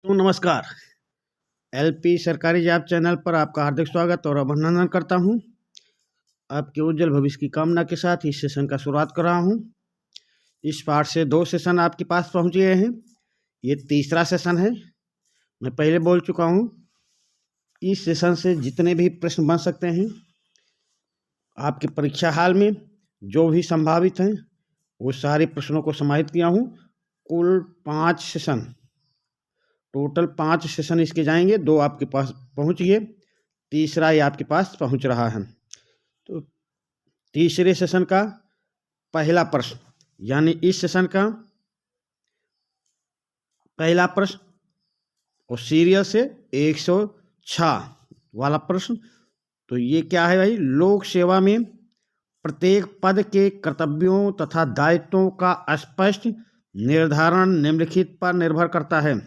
तो नमस्कार। एलपी सरकारी जॉब चैनल पर आपका हार्दिक स्वागत और अभिनंदन करता हूं। आपके उज्जवल भविष्य की कामना के साथ इस सेशन का शुरुआत कर रहा हूं। इस पाठ से 2 सेशन आपके पास पहुंच गए हैं। ये तीसरा सेशन है। मैं पहले बोल चुका हूं, इस सेशन से जितने भी प्रश्न बन सकते हैं आपके परीक्षा हाल में, जो भी संभावित हैं, वो सारे प्रश्नों को समाहित किया हूँ। कुल 5 सेशन, टोटल 5 सेशन इसके जाएंगे। 2 आपके पास पहुंच गए, तीसरा ये आपके पास पहुंच रहा है। तो तीसरे सेशन का पहला प्रश्न, यानी इस सेशन का पहला प्रश्न और सीरियल से 106 वाला प्रश्न। तो ये क्या है भाई? लोक सेवा में प्रत्येक पद के कर्तव्यों तथा दायित्वों का स्पष्ट निर्धारण निम्नलिखित पर निर्भर करता है।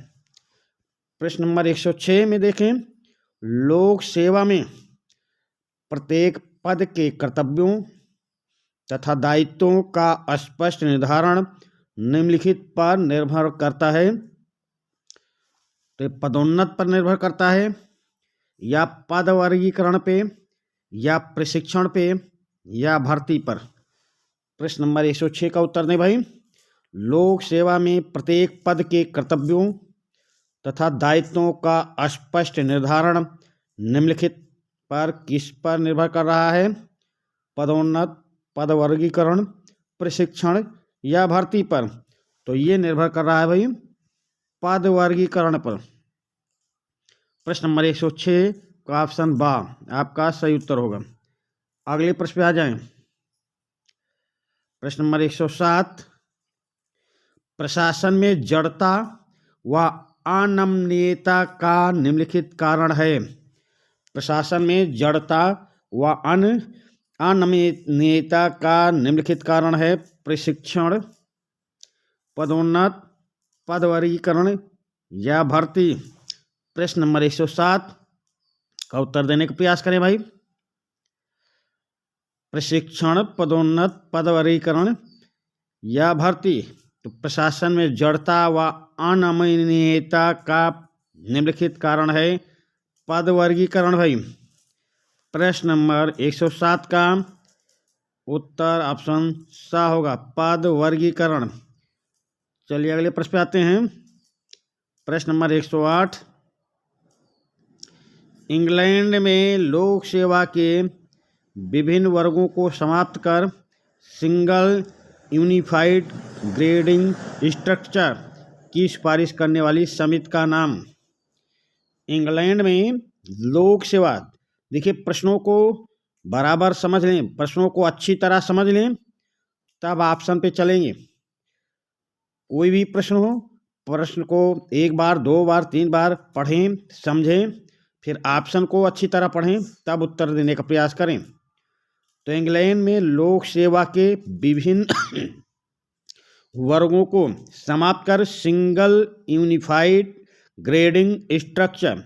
प्रश्न नंबर 106 में देखें, लोक सेवा में प्रत्येक पद के कर्तव्यों तथा दायित्वों का स्पष्ट निर्धारण निम्नलिखित पर निर्भर करता है। तो पदोन्नत पर निर्भर करता है, या पद वर्गीकरण पे, या प्रशिक्षण पे, या भर्ती पर। प्रश्न नंबर 106 का उत्तर दें भाई। लोक सेवा में प्रत्येक पद के कर्तव्यों तथा दायित्वों का स्पष्ट निर्धारण निम्नलिखित पर किस पर निर्भर कर रहा है? पदोन्नत, पद वर्गीकरण, प्रशिक्षण या भर्ती पर। तो ये निर्भर कर रहा है भाई पद वर्गीकरण पर। प्रश्न नंबर 106 का ऑप्शन बा आपका सही उत्तर होगा। अगले प्रश्न पे आ जाएं। प्रश्न नंबर 107, प्रशासन में जड़ता व अनमनीयता का निम्नलिखित कारण है। प्रशासन में जड़ता व अनमनीयता का निम्नलिखित कारण है। प्रशिक्षण, पदोन्नत, पद वर्गीकरण या भर्ती। प्रश्न नंबर 107 का उत्तर देने का प्रयास करें भाई। प्रशिक्षण, पदोन्नत, पद वर्गीकरण या भर्ती। तो प्रशासन में जड़ता व अनमनीयता का निम्नलिखित कारण है पद वर्गीकरण भाई। प्रश्न नंबर 107 का उत्तर ऑप्शन सा होगा, पद वर्गीकरण। चलिए अगले प्रश्न पे आते हैं। प्रश्न नंबर 108, इंग्लैंड में लोक सेवा के विभिन्न वर्गों को समाप्त कर सिंगल यूनिफाइड ग्रेडिंग स्ट्रक्चर की सिफारिश करने वाली समिति का नाम। इंग्लैंड में लोक सेवा, देखिए प्रश्नों को बराबर समझ लें, प्रश्नों को अच्छी तरह समझ लें, तब ऑप्शन पे चलेंगे। कोई भी प्रश्न हो, प्रश्न को 1 बार 2 बार 3 बार पढ़ें, समझें, फिर ऑप्शन को अच्छी तरह पढ़ें, तब उत्तर देने का प्रयास करें। तो इंग्लैंड में लोक सेवा के विभिन्न वर्गों को समाप्त कर सिंगल यूनिफाइड ग्रेडिंग स्ट्रक्चर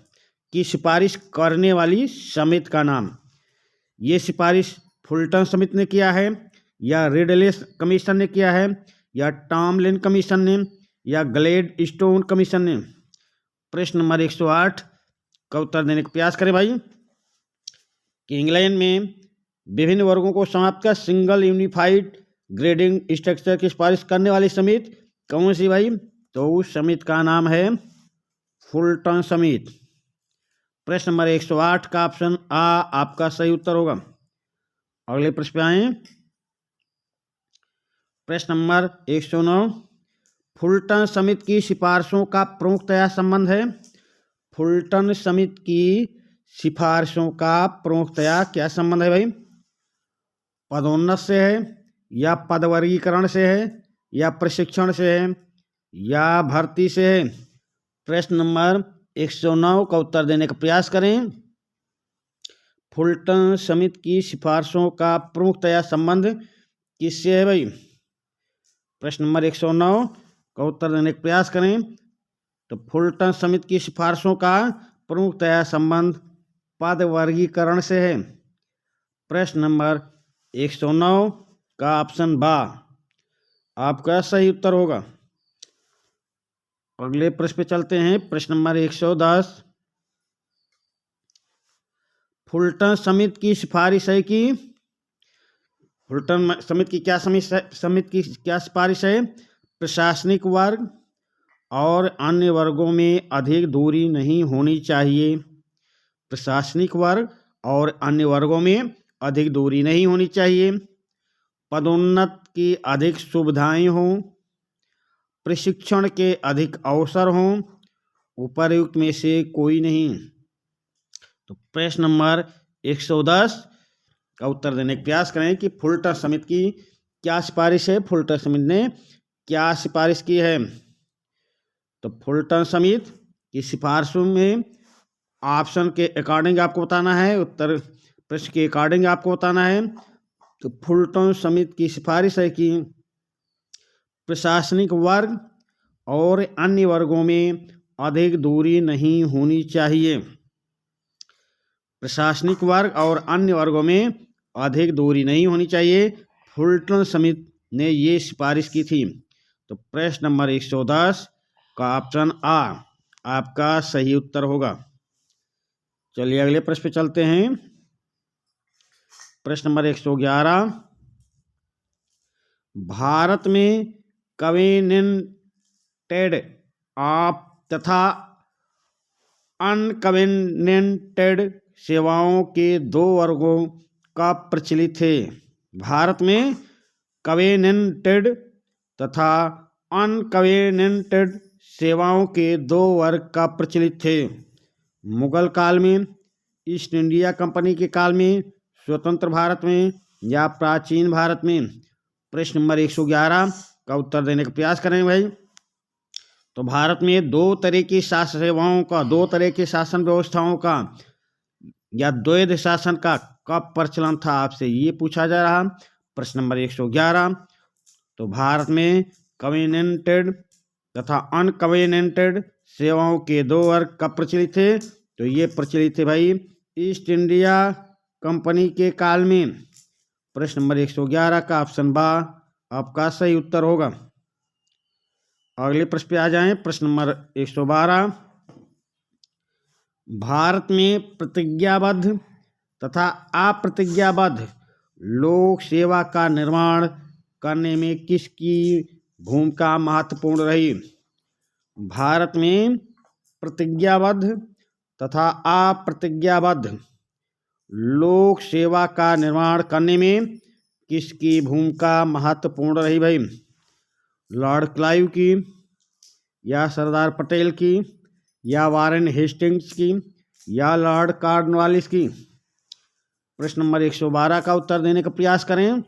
की सिफारिश करने वाली समिति का नाम। ये सिफारिश फुलटन समिति ने किया है, या रिडले कमीशन ने किया है, या टॉमलिन कमीशन ने, या ग्लेडस्टोन कमीशन ने। प्रश्न नंबर 108 का उत्तर देने का प्रयास करें भाई कि इंग्लैंड में विभिन्न वर्गों को समाप्त कर सिंगल यूनिफाइड ग्रेडिंग स्ट्रक्चर की सिफारिश करने वाली समिति कौन सी भाई? तो उस समिति का नाम है फुलटन समिति। प्रश्न नंबर 108 का ऑप्शन आ आपका सही उत्तर होगा। अगले प्रश्न पे आए। प्रश्न नंबर 109, फुलटन समिति की सिफारिशों का प्रमुखतया संबंध है। फुलटन समिति की सिफारिशों का प्रमुखतया क्या संबंध है भाई? पदोन्नत से है, या पद वर्गीकरण से है, या प्रशिक्षण से है, या भर्ती से है। प्रश्न नंबर 109 का उत्तर देने का प्रयास करें। फुलटन समिति की सिफारिशों का प्रमुखतया संबंध किससे है भाई? प्रश्न नंबर 109 का उत्तर देने का प्रयास करें। तो फुलटन समिति की सिफारिशों का प्रमुखतया संबंध पद वर्गीकरण से है। प्रश्न नंबर 109 का ऑप्शन बा आपका सही उत्तर होगा। अगले प्रश्न पे चलते हैं। प्रश्न नंबर 110। फुलटन समिति की सिफारिश है कि फुलटन समिति की क्या सिफारिश है? प्रशासनिक वर्ग और अन्य वर्गों में अधिक दूरी नहीं होनी चाहिए। प्रशासनिक वर्ग और अन्य वर्गों में अधिक दूरी नहीं होनी चाहिए। पदोन्नत की अधिक सुविधाएं हों। प्रशिक्षण के अधिक अवसर हों। उपर्युक्त में से कोई नहीं। तो प्रश्न नंबर 110 का उत्तर देने का प्रयास करें कि फुलटन समिति की क्या सिफारिश है। फुलटन समिति ने क्या सिफारिश की है? तो फुलटन समिति की सिफारिशों में ऑप्शन के अकॉर्डिंग आपको बताना है, उत्तर प्रश्न के अकॉर्डिंग आपको बताना है। तो फुलटन समिति की सिफारिश है कि प्रशासनिक वर्ग और अन्य वर्गों में अधिक दूरी नहीं होनी चाहिए। प्रशासनिक वर्ग और अन्य वर्गों में अधिक दूरी नहीं होनी चाहिए। फुलटन समिति ने ये सिफारिश की थी। तो प्रश्न नंबर 110 का ऑप्शन आ आपका सही उत्तर होगा। चलिए अगले प्रश्न पे चलते हैं। प्रश्न नंबर 111। भारत में कवेनेंटेड ऑफ तथा अनकवेनेंटेड सेवाओं के दो वर्गों का प्रचलित है। भारत में कवेनेंटेड तथा अनकवेनेंटेड सेवाओं के दो वर्ग का प्रचलित थे। मुगल काल में, ईस्ट इंडिया कंपनी के काल में, स्वतंत्र भारत में या प्राचीन भारत में? प्रश्न नंबर 111 का उत्तर देने का प्रयास करें भाई। तो भारत में दो तरह की शासन सेवाओं का, दो तरह की शासन व्यवस्थाओं का या द्वैध शासन का कब प्रचलन था, आपसे ये पूछा जा रहा। प्रश्न नंबर 111। तो भारत में कवेनेंटेड तथा अनकवेनेंटेड सेवाओं के दो वर्ग कब प्रचलित थे? तो ये प्रचलित थे भाई ईस्ट इंडिया कंपनी के काल में। प्रश्न नंबर 111 का ऑप्शन बा आपका सही उत्तर होगा। अगले प्रश्न पे आ जाएं। प्रश्न नंबर 112। भारत में प्रतिज्ञाबद्ध तथा अप्रतिज्ञाबद्ध लोक सेवा का निर्माण करने में किसकी भूमिका महत्वपूर्ण रही? भारत में प्रतिज्ञाबद्ध तथा अप्रतिज्ञाबद्ध लोक सेवा का निर्माण करने में किसकी भूमिका महत्वपूर्ण रही भाई? लॉर्ड क्लाइव की, या सरदार पटेल की, या वारेन हेस्टिंग्स की, या लॉर्ड कॉर्नवालिस की? प्रश्न नंबर 112 का उत्तर देने का प्रयास करें।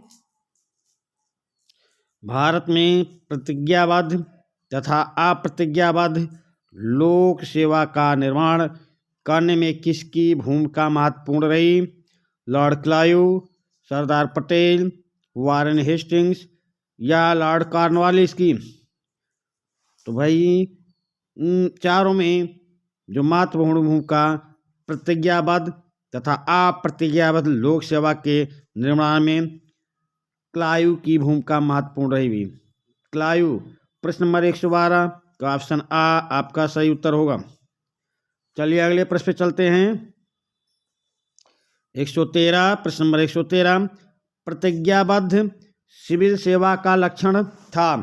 भारत में प्रतिज्ञाबद्ध तथा अप्रतिज्ञाबद्ध लोक सेवा का निर्माण करने में किसकी भूमिका महत्वपूर्ण रही? Lord Clive, Sardar Patel, Warren Hastings या लॉर्ड कॉर्नवालिस की? तो भाई चारों में जो महत्वपूर्ण भूमिका प्रतिज्ञाबद्ध तथा अप्रतिज्ञाबद्ध लोक सेवा के निर्माण में क्लाइव की भूमिका महत्वपूर्ण रही। क्लाइव। प्रश्न नंबर 112 का ऑप्शन आ आपका सही उत्तर होगा। चलिए अगले प्रश्न पे चलते हैं। 113। प्रश्न नंबर 113। प्रतिज्ञाबद्ध सिविल सेवा का लक्षण था।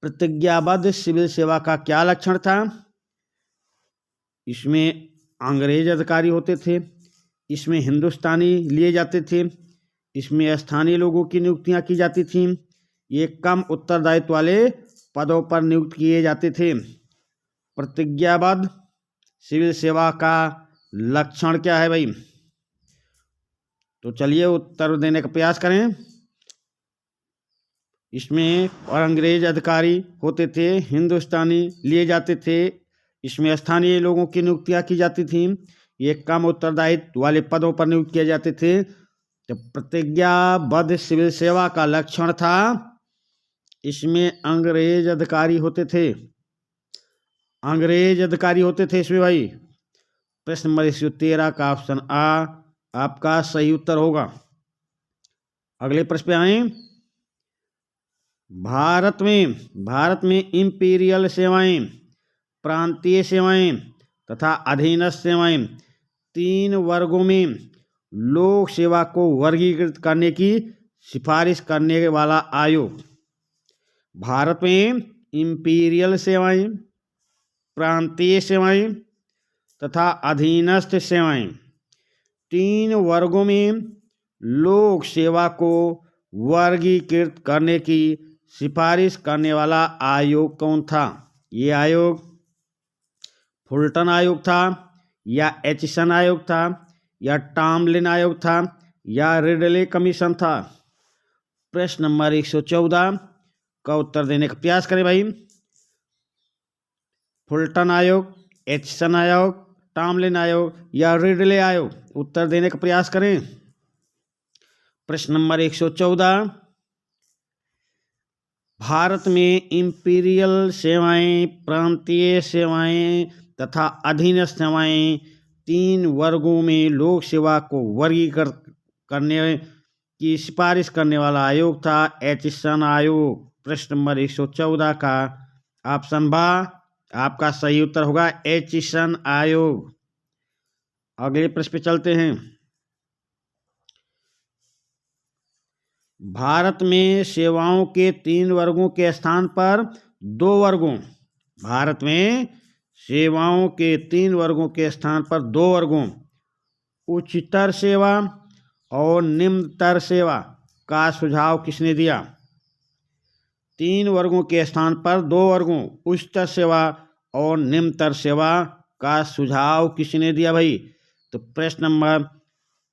प्रतिज्ञाबद्ध सिविल सेवा का क्या लक्षण था? इसमें अंग्रेज अधिकारी होते थे, इसमें हिंदुस्तानी लिए जाते थे, इसमें स्थानीय लोगों की नियुक्तियां की जाती थीं, ये कम उत्तरदायित्व वाले पदों पर नियुक्त किए जाते थे। प्रतिज्ञाबद्ध सिविल सेवा का लक्षण क्या है भाई? तो चलिए उत्तर देने का प्रयास करें। इसमें और अंग्रेज अधिकारी होते थे, हिंदुस्तानी लिए जाते थे, इसमें स्थानीय लोगों की नियुक्तियां की जाती थीं, ये कम उत्तरदायित्व वाले पदों पर नियुक्त किए जाते थे। तो प्रतिज्ञाबद्ध सिविल सेवा का लक्षण था इसमें अंग्रेज अधिकारी होते थे, अंग्रेज अधिकारी होते थे इसमें भाई। प्रश्न नंबर 113 का ऑप्शन आ आपका सही उत्तर होगा। अगले प्रश्न पे आए। भारत में इंपीरियल सेवाएं प्रांतीय सेवाएं तथा अधीनस्थ सेवाएं, तीन वर्गों में लोक सेवा को वर्गीकृत करने की सिफारिश करने वाला आयोग। भारत में इंपीरियल सेवाएं, प्रांतीय सेवाएं तथा अधीनस्थ सेवाएं, तीन वर्गों में लोक सेवा को वर्गीकृत करने की सिफारिश करने वाला आयोग कौन था? ये आयोग फुलटन आयोग था, या एचिसन आयोग था, या टॉमलिन आयोग था, या रिडले कमीशन था? प्रश्न नंबर 114 का उत्तर देने का प्रयास करें भाई। फुलटन आयोग, एचिसन आयोग, टॉमलिन आयोग या रिडले आयोग? उत्तर देने का प्रयास करें। प्रश्न नंबर 114, भारत में इंपीरियल सेवाएं, प्रांतीय सेवाएं तथा अधीनस्थ सेवाएं, तीन वर्गों में लोक सेवा को वर्गीकृत करने की सिफारिश करने वाला आयोग था एचिसन आयोग। प्रश्न नंबर 114 का ऑप्शन बा आपका सही उत्तर होगा एचिसन आयोग। अगले प्रश्न पे चलते हैं। भारत में सेवाओं के तीन वर्गों के स्थान पर दो वर्गों, भारत में सेवाओं के तीन वर्गों के स्थान पर दो वर्गों, उच्चतर सेवा और निम्नतर सेवा का सुझाव किसने दिया? तीन वर्गों के स्थान पर दो वर्गों, उच्चतर सेवा और निम्नतर सेवा का सुझाव किसने दिया भाई? तो प्रश्न नंबर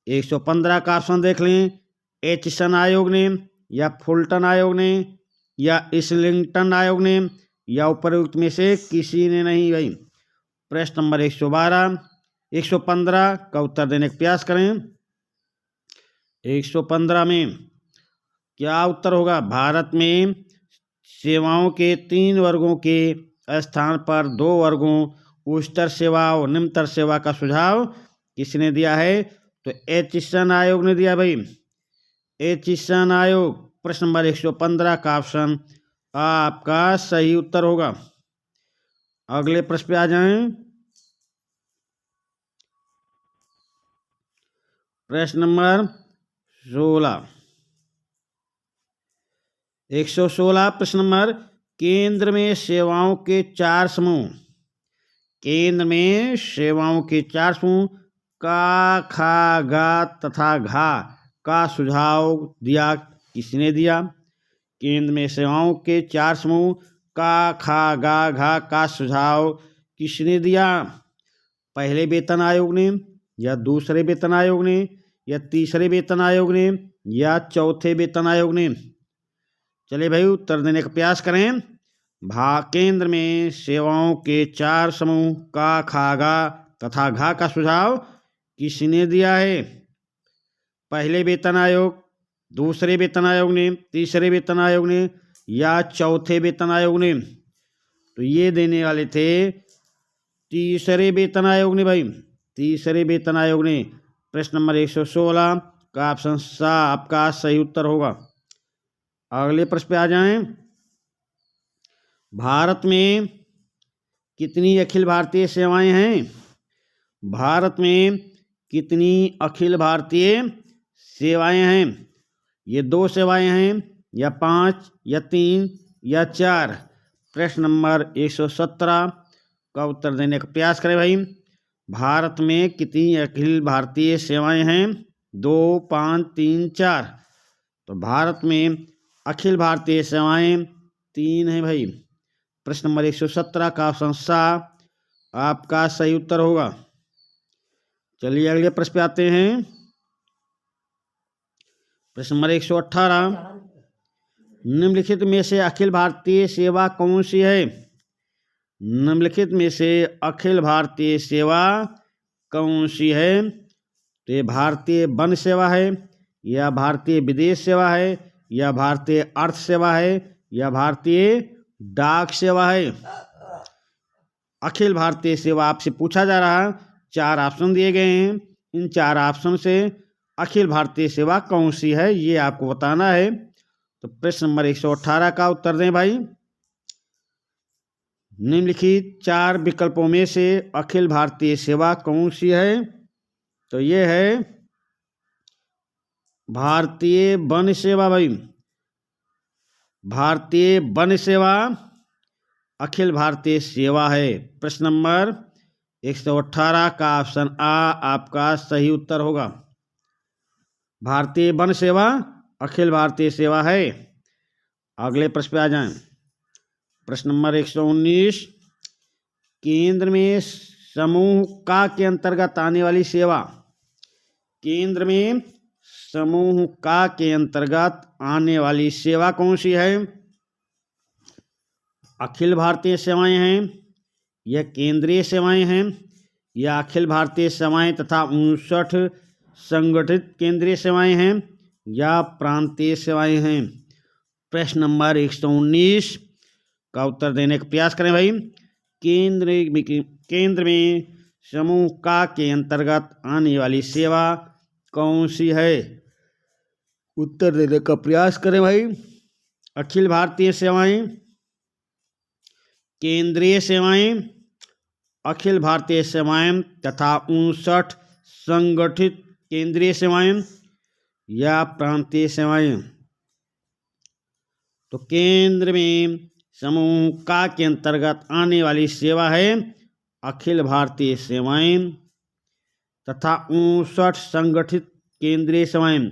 115 का ऑप्शन देख लें। एचिसन आयोग ने, या फुलटन आयोग ने, या इस्लिंगटन आयोग ने, या उपरोक्त में से किसी ने नहीं भाई। प्रश्न नंबर 115 का उत्तर देने का प्रयास करें। 115 में क्या उत्तर होगा? भारत में सेवाओं के तीन वर्गों के स्थान पर दो वर्गों, उच्चतर सेवा और निम्नतर सेवा का सुझाव किसने दिया है? तो एचिसन आयोग ने दिया भाई, एचिसन आयोग। प्रश्न नंबर 115 का ऑप्शन आपका सही उत्तर होगा। अगले प्रश्न पे आ जाएं। प्रश्न नंबर 16, 116 प्रश्न नंबर, केंद्र में सेवाओं के चार समूह, केंद्र में सेवाओं के चार समूह का, खा, गा तथा घा का सुझाव दिया किसने दिया? केंद्र में सेवाओं के चार समूह का, खा, गा, घा का सुझाव किसने दिया? पहले वेतन आयोग ने, या दूसरे वेतन आयोग ने, या तीसरे वेतन आयोग ने, या चौथे वेतन आयोग ने? चलिए भाई उत्तर देने का प्रयास करें। केंद्र में सेवाओं के चार समूह का, खा, गा तथा घा का सुझाव किसने दिया है? पहले वेतन आयोग, दूसरे वेतन आयोग ने, तीसरे वेतन आयोग ने, या चौथे वेतन आयोग ने? तो ये देने वाले थे तीसरे वेतन आयोग ने भाई, तीसरे वेतन आयोग ने। प्रश्न नंबर 116 का ऑप्शन सा आपका सही उत्तर होगा। अगले प्रश्न पे आ जाएं। भारत में कितनी अखिल भारतीय सेवाएं हैं? भारत में कितनी अखिल भारतीय सेवाएं हैं? ये दो सेवाएं हैं, या पांच, या तीन, या चार? प्रश्न नंबर 117 का उत्तर देने का प्रयास करें भाई। भारत में कितनी अखिल भारतीय सेवाएं हैं? 2, 5, 3, 4? तो भारत में अखिल भारतीय सेवाएं 3 हैं भाई। प्रश्न नंबर 117 का ऑप्शन सा आपका सही उत्तर होगा। चलिए अगले प्रश्न पे आते हैं। प्रश्न नंबर 118, निम्नलिखित में से अखिल भारतीय सेवा कौन सी है? निम्नलिखित में से अखिल भारतीय सेवा कौन सी है? तो ये भारतीय वन सेवा है, या भारतीय विदेश सेवा है, या भारतीय अर्थ सेवा है, या भारतीय डाक सेवा है? अखिल भारतीय सेवा आपसे पूछा जा रहा है, चार ऑप्शन दिए गए हैं, इन चार ऑप्शन से अखिल भारतीय सेवा कौन सी है ये आपको बताना है। तो प्रश्न नंबर 118 का उत्तर दें भाई। निम्नलिखित 4 विकल्पों में से अखिल भारतीय सेवा कौन सी है? तो ये है भारतीय वन सेवा भाई। भारतीय वन सेवा अखिल भारतीय सेवा है। प्रश्न नंबर 118 का ऑप्शन आ आपका सही उत्तर होगा। भारतीय वन सेवा अखिल भारतीय सेवा है। अगले प्रश्न पे आ जाएं। प्रश्न नंबर 119, केंद्र में समूह का के अंतर्गत आने वाली सेवा। केंद्र में समूह का के अंतर्गत आने वाली सेवा कौन सी है? अखिल भारतीय सेवाएं हैं, यह केंद्रीय सेवाएं हैं, या अखिल भारतीय सेवाएं तथा 59 संगठित केंद्रीय सेवाएं हैं, या प्रांतीय सेवाएं हैं। प्रश्न नंबर 119 का उत्तर देने का प्रयास करें भाई। केंद्र में समूह का के अंतर्गत आने वाली सेवा कौन सी है? उत्तर देने का प्रयास करें भाई। अखिल भारतीय सेवाएं, केंद्रीय सेवाएं, अखिल भारतीय सेवाएं तथा 59 संगठित केंद्रीय सेवाएं, या प्रांतीय सेवाएं। तो केंद्र में समूह का के अंतर्गत आने वाली सेवा है अखिल भारतीय सेवाएं तथा 59 संगठित केंद्रीय सेवाएं।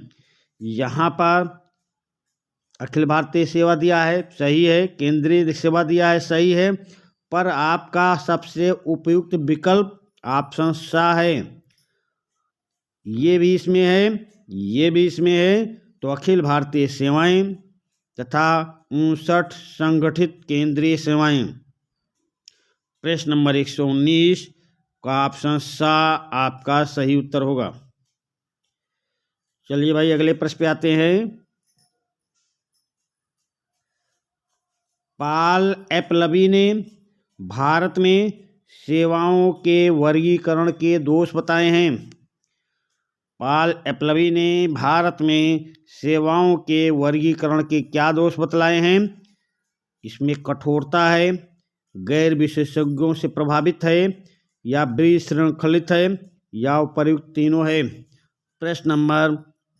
यहाँ पर अखिल भारतीय सेवा दिया है, सही है। केंद्रीय सेवा दिया है, सही है। पर आपका सबसे उपयुक्त विकल्प ऑप्शन सा है। ये भी इसमें है, ये भी इसमें है। तो अखिल भारतीय सेवाएं तथा 59 संगठित केंद्रीय सेवाएं। प्रश्न नंबर 119 का ऑप्शन सा आपका सही उत्तर होगा। चलिए भाई अगले प्रश्न पे आते हैं। पॉल एपलबी ने भारत में सेवाओं के वर्गीकरण के दोष बताए हैं। पॉल एपलबी ने भारत में सेवाओं के वर्गीकरण के क्या दोष बतलाए हैं? इसमें कठोरता है, गैर विशेषज्ञों से प्रभावित है, या विशृंखलित है, या उपर्युक्त तीनों है। प्रश्न नंबर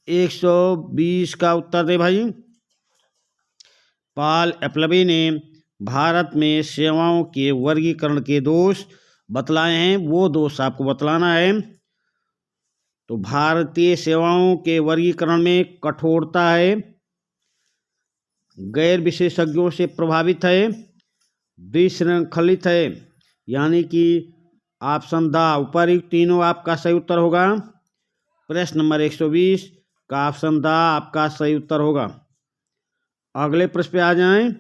120 का उत्तर दे भाई। पॉल एपलबी ने भारत में सेवाओं के वर्गीकरण के दोष बतलाए हैं, वो दोष आपको बतलाना है। तो भारतीय सेवाओं के वर्गीकरण में कठोरता है, गैर विशेषज्ञों से प्रभावित है, विशृंखलित है, यानी कि ऑप्शन द उपर्युक्त तीनों आपका सही उत्तर होगा। प्रश्न नंबर 120 का ऑप्शन द आपका सही उत्तर होगा। अगले प्रश्न पे आ जाएं।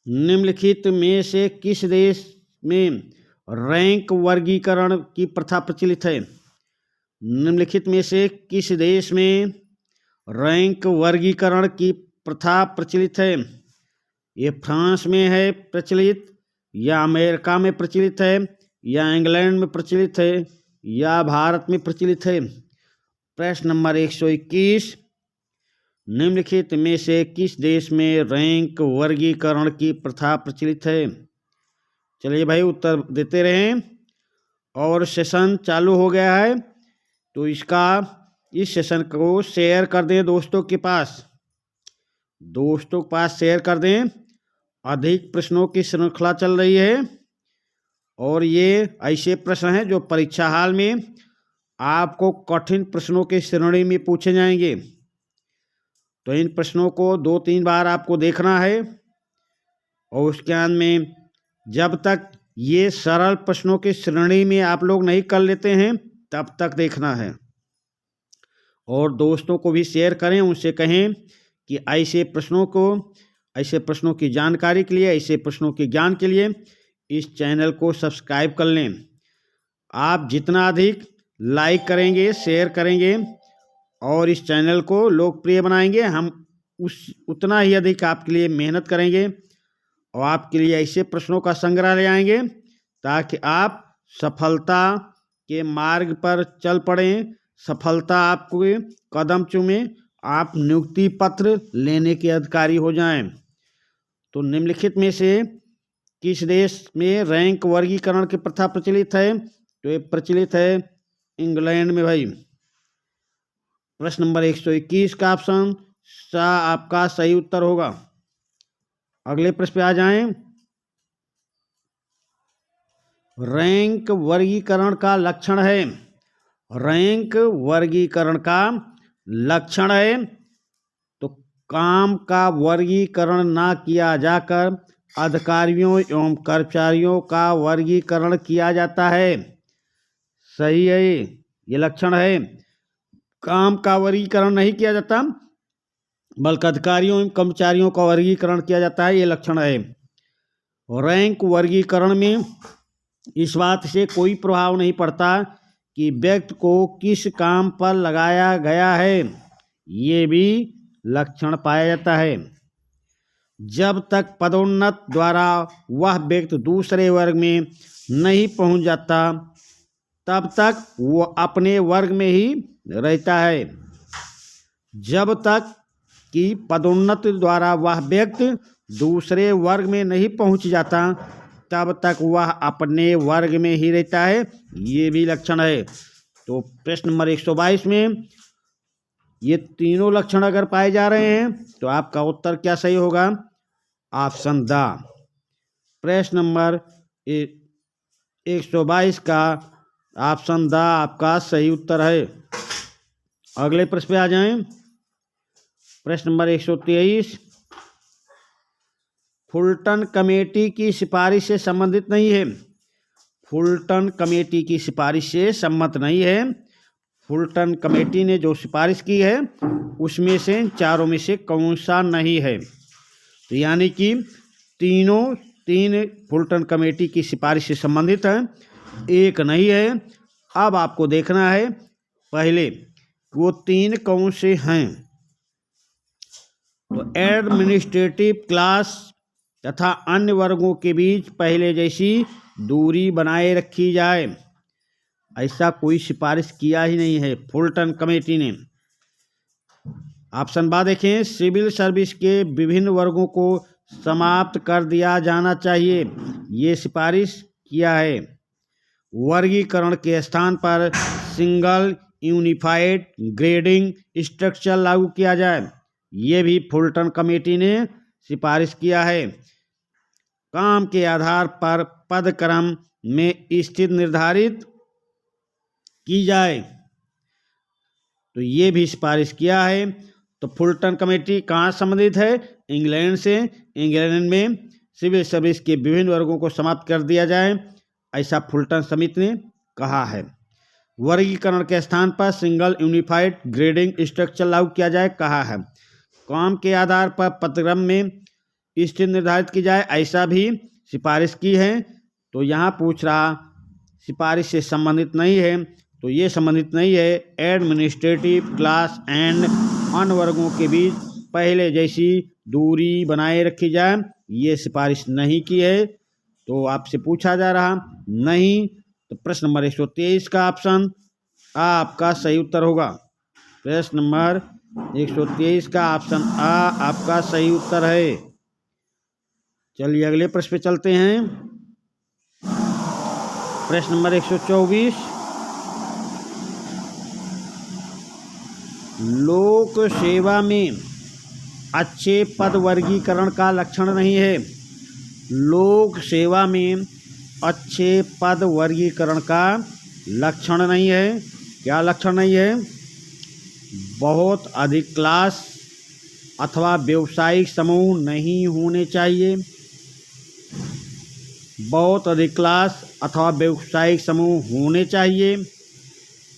निम्नलिखित में से किस देश में रैंक वर्गीकरण की प्रथा प्रचलित है? निम्नलिखित में से किस देश में रैंक वर्गीकरण की प्रथा प्रचलित है? ये फ्रांस में है प्रचलित, या अमेरिका में प्रचलित है, या इंग्लैंड में प्रचलित है, या भारत में प्रचलित है। प्रश्न नंबर 121, निम्नलिखित में से किस देश में रैंक वर्गीकरण की प्रथा प्रचलित है? चलिए भाई उत्तर देते रहें। और सेशन चालू हो गया है, तो इस सेशन को शेयर कर दें दोस्तों के पास, शेयर कर दें। अधिक प्रश्नों की श्रृंखला चल रही है, और ये ऐसे प्रश्न हैं जो परीक्षा हाल में आपको कठिन प्रश्नों की श्रेणी में पूछे जाएंगे। तो इन प्रश्नों को 2-3 बार आपको देखना है, और उसके अंत में जब तक ये सरल प्रश्नों की श्रेणी में आप लोग नहीं कर लेते हैं तब तक देखना है। और दोस्तों को भी शेयर करें, उनसे कहें कि ऐसे प्रश्नों की जानकारी के लिए, ऐसे प्रश्नों के ज्ञान के लिए इस चैनल को सब्सक्राइब कर लें। आप जितना अधिक लाइक करेंगे, शेयर करेंगे और इस चैनल को लोकप्रिय बनाएंगे, हम उतना ही अधिक आपके लिए मेहनत करेंगे और आपके लिए ऐसे प्रश्नों का संग्रह ले आएंगे ताकि आप सफलता के मार्ग पर चल पड़ें, सफलता आपको कदम चूमें, आप नियुक्ति पत्र लेने के अधिकारी हो जाएं। तो निम्नलिखित में से किस देश में रैंक वर्गीकरण की प्रथा प्रचलित है? तो ये प्रचलित है इंग्लैंड में भाई। प्रश्न नंबर 121 का ऑप्शन सा आपका सही उत्तर होगा। अगले प्रश्न पे आ जाएं। रैंक वर्गीकरण का लक्षण है। रैंक वर्गीकरण का लक्षण है तो काम का वर्गीकरण ना किया जाकर अधिकारियों एवं कर्मचारियों का वर्गीकरण किया जाता है। सही है, ये लक्षण है। काम का वर्गीकरण नहीं किया जाता बल्कि अधिकारियों एवं कर्मचारियों का वर्गीकरण किया जाता है, ये लक्षण है। रैंक वर्गीकरण में इस बात से कोई प्रभाव नहीं पड़ता कि व्यक्ति को किस काम पर लगाया गया है, ये भी लक्षण पाया जाता है। जब तक पदोन्नत द्वारा वह व्यक्ति दूसरे वर्ग में नहीं पहुंच जाता तब तक वो अपने वर्ग में ही रहता है। जब तक कि पदोन्नति द्वारा वह व्यक्ति दूसरे वर्ग में नहीं पहुंच जाता तब तक वह अपने वर्ग में ही रहता है, ये भी लक्षण है। तो प्रश्न नंबर 122 में ये तीनों लक्षण अगर पाए जा रहे हैं तो आपका उत्तर क्या सही होगा? Option the. प्रश्न नंबर 122 का ऑप्शन द आपका सही उत्तर है। अगले प्रश्न पे आ जाएं। प्रश्न नंबर 123 फुलटन कमेटी की सिफारिश से संबंधित नहीं है। फुलटन कमेटी की सिफारिश से सम्मत नहीं है। फुलटन कमेटी ने जो सिफारिश की है उसमें से चारों में से कौन सा नहीं है? तो यानी कि तीन फुलटन कमेटी की सिफारिश से संबंधित है, एक नहीं है। अब आपको देखना है पहले वो तीन कौन से हैं। तो एडमिनिस्ट्रेटिव क्लास तथा अन्य वर्गों के बीच पहले जैसी दूरी बनाए रखी जाए, ऐसा कोई सिफारिश किया ही नहीं है फुलटन कमेटी ने। ऑप्शन बा देखें, सिविल सर्विस के विभिन्न वर्गों को समाप्त कर दिया जाना चाहिए, ये सिफारिश किया है। वर्गीकरण के स्थान पर सिंगल यूनिफाइड ग्रेडिंग स्ट्रक्चर लागू किया जाए, ये भी फुलटन कमेटी ने सिफारिश किया है। काम के आधार पर पद क्रम में स्थिति निर्धारित की जाए, तो ये भी सिफारिश किया है। तो फुलटन कमेटी कहाँ संबंधित है? इंग्लैंड से। इंग्लैंड में सिविल सर्विस के विभिन्न वर्गों को समाप्त कर दिया जाए, ऐसा फुलटन समिति ने कहा है। वर्गीकरण के स्थान पर सिंगल यूनिफाइड ग्रेडिंग स्ट्रक्चर लागू किया जाए, कहा है। काम के आधार पर पदक्रम में स्थिति निर्धारित की जाए, ऐसा भी सिफारिश की है। तो यहाँ पूछ रहा सिफारिश से संबंधित नहीं है, तो ये संबंधित नहीं है। एडमिनिस्ट्रेटिव क्लास एंड अन्य वर्गों के बीच पहले जैसी दूरी बनाए रखी जाए, ये सिफारिश नहीं की है। तो आपसे पूछा जा रहा नहीं, तो प्रश्न नंबर 123 का ऑप्शन आ आपका सही उत्तर होगा। प्रश्न नंबर 123 का ऑप्शन आ आपका सही उत्तर है। चलिए अगले प्रश्न पे चलते हैं। प्रश्न नंबर 124 लोक सेवा में अच्छे पद वर्गीकरण का लक्षण नहीं है। लोक सेवा में अच्छे पद वर्गीकरण का लक्षण नहीं है। क्या लक्षण नहीं है? बहुत अधिक क्लास अथवा व्यावसायिक समूह नहीं होने चाहिए। बहुत अधिक क्लास अथवा व्यावसायिक समूह होने चाहिए।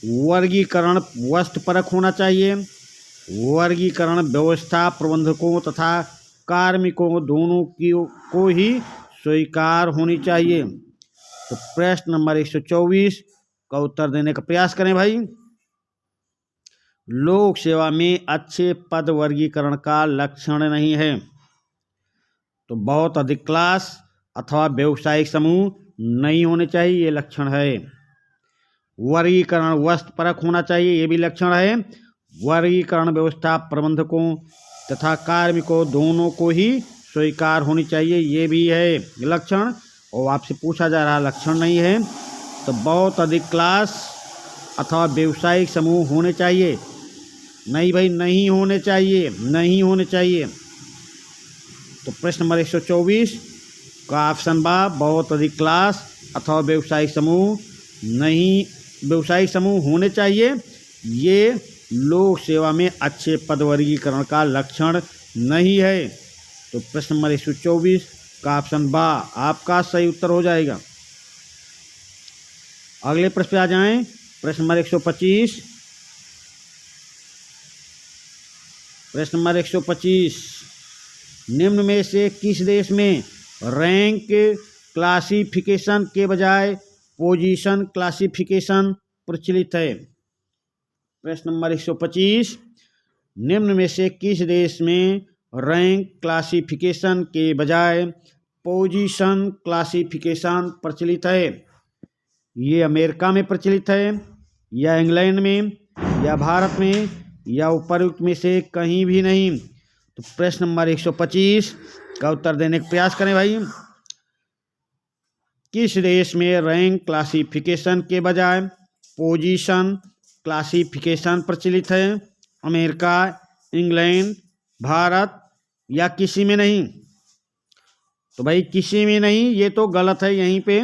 वर्गीकरण वस्तुपरक होना चाहिए। वर्गीकरण व्यवस्था प्रबंधकों तथा कार्मिकों दोनों को ही स्वीकार होनी चाहिए। तो प्रश्न नंबर 124 का उत्तर देने का प्रयास करें भाई। लोक सेवा में अच्छे पद वर्गीकरण का लक्षण नहीं है। तो बहुत अधिक क्लास अथवा व्यावसायिक समूह नहीं होने चाहिए, ये लक्षण है। वर्गीकरण वस्तुपरक होना चाहिए, ये भी लक्षण है। वर्गीकरण व्यवस्था प्रबंधकों तथा कार्मिकों दोनों को ही स्वीकार होनी चाहिए, ये भी है लक्षण। और आपसे पूछा जा रहा लक्षण नहीं है तो बहुत अधिक क्लास अथवा व्यावसायिक समूह होने चाहिए। नहीं भाई, नहीं होने चाहिए, नहीं होने चाहिए। तो प्रश्न नंबर 124 का ऑप्शन बा बहुत अधिक क्लास अथवा व्यावसायिक समूह नहीं, व्यावसायिक समूह होने चाहिए। ये लोक सेवा में अच्छे पद वर्गीकरण का लक्षण नहीं है। तो प्रश्न नंबर 124 का ऑप्शन बा आपका सही उत्तर हो जाएगा। अगले प्रश्न पे आ जाएं। प्रश्न नंबर 125। प्रश्न नंबर 125, निम्न में से किस देश में रैंक क्लासिफिकेशन के बजाय पोजीशन क्लासिफिकेशन प्रचलित है? प्रश्न नंबर 125, निम्न में से किस देश में रैंक क्लासिफिकेशन के बजाय पोजीशन क्लासिफिकेशन प्रचलित है? ये अमेरिका में प्रचलित है, या इंग्लैंड में, या भारत में, या उपरोक्त में से कहीं भी नहीं। तो प्रश्न नंबर 125 का उत्तर देने का प्रयास करें भाई। किस देश में रैंक क्लासिफिकेशन के बजाय पोजीशन क्लासिफिकेशन प्रचलित है? अमेरिका, इंग्लैंड, भारत, या किसी में नहीं? तो भाई किसी में नहीं, ये तो गलत है। यहीं पे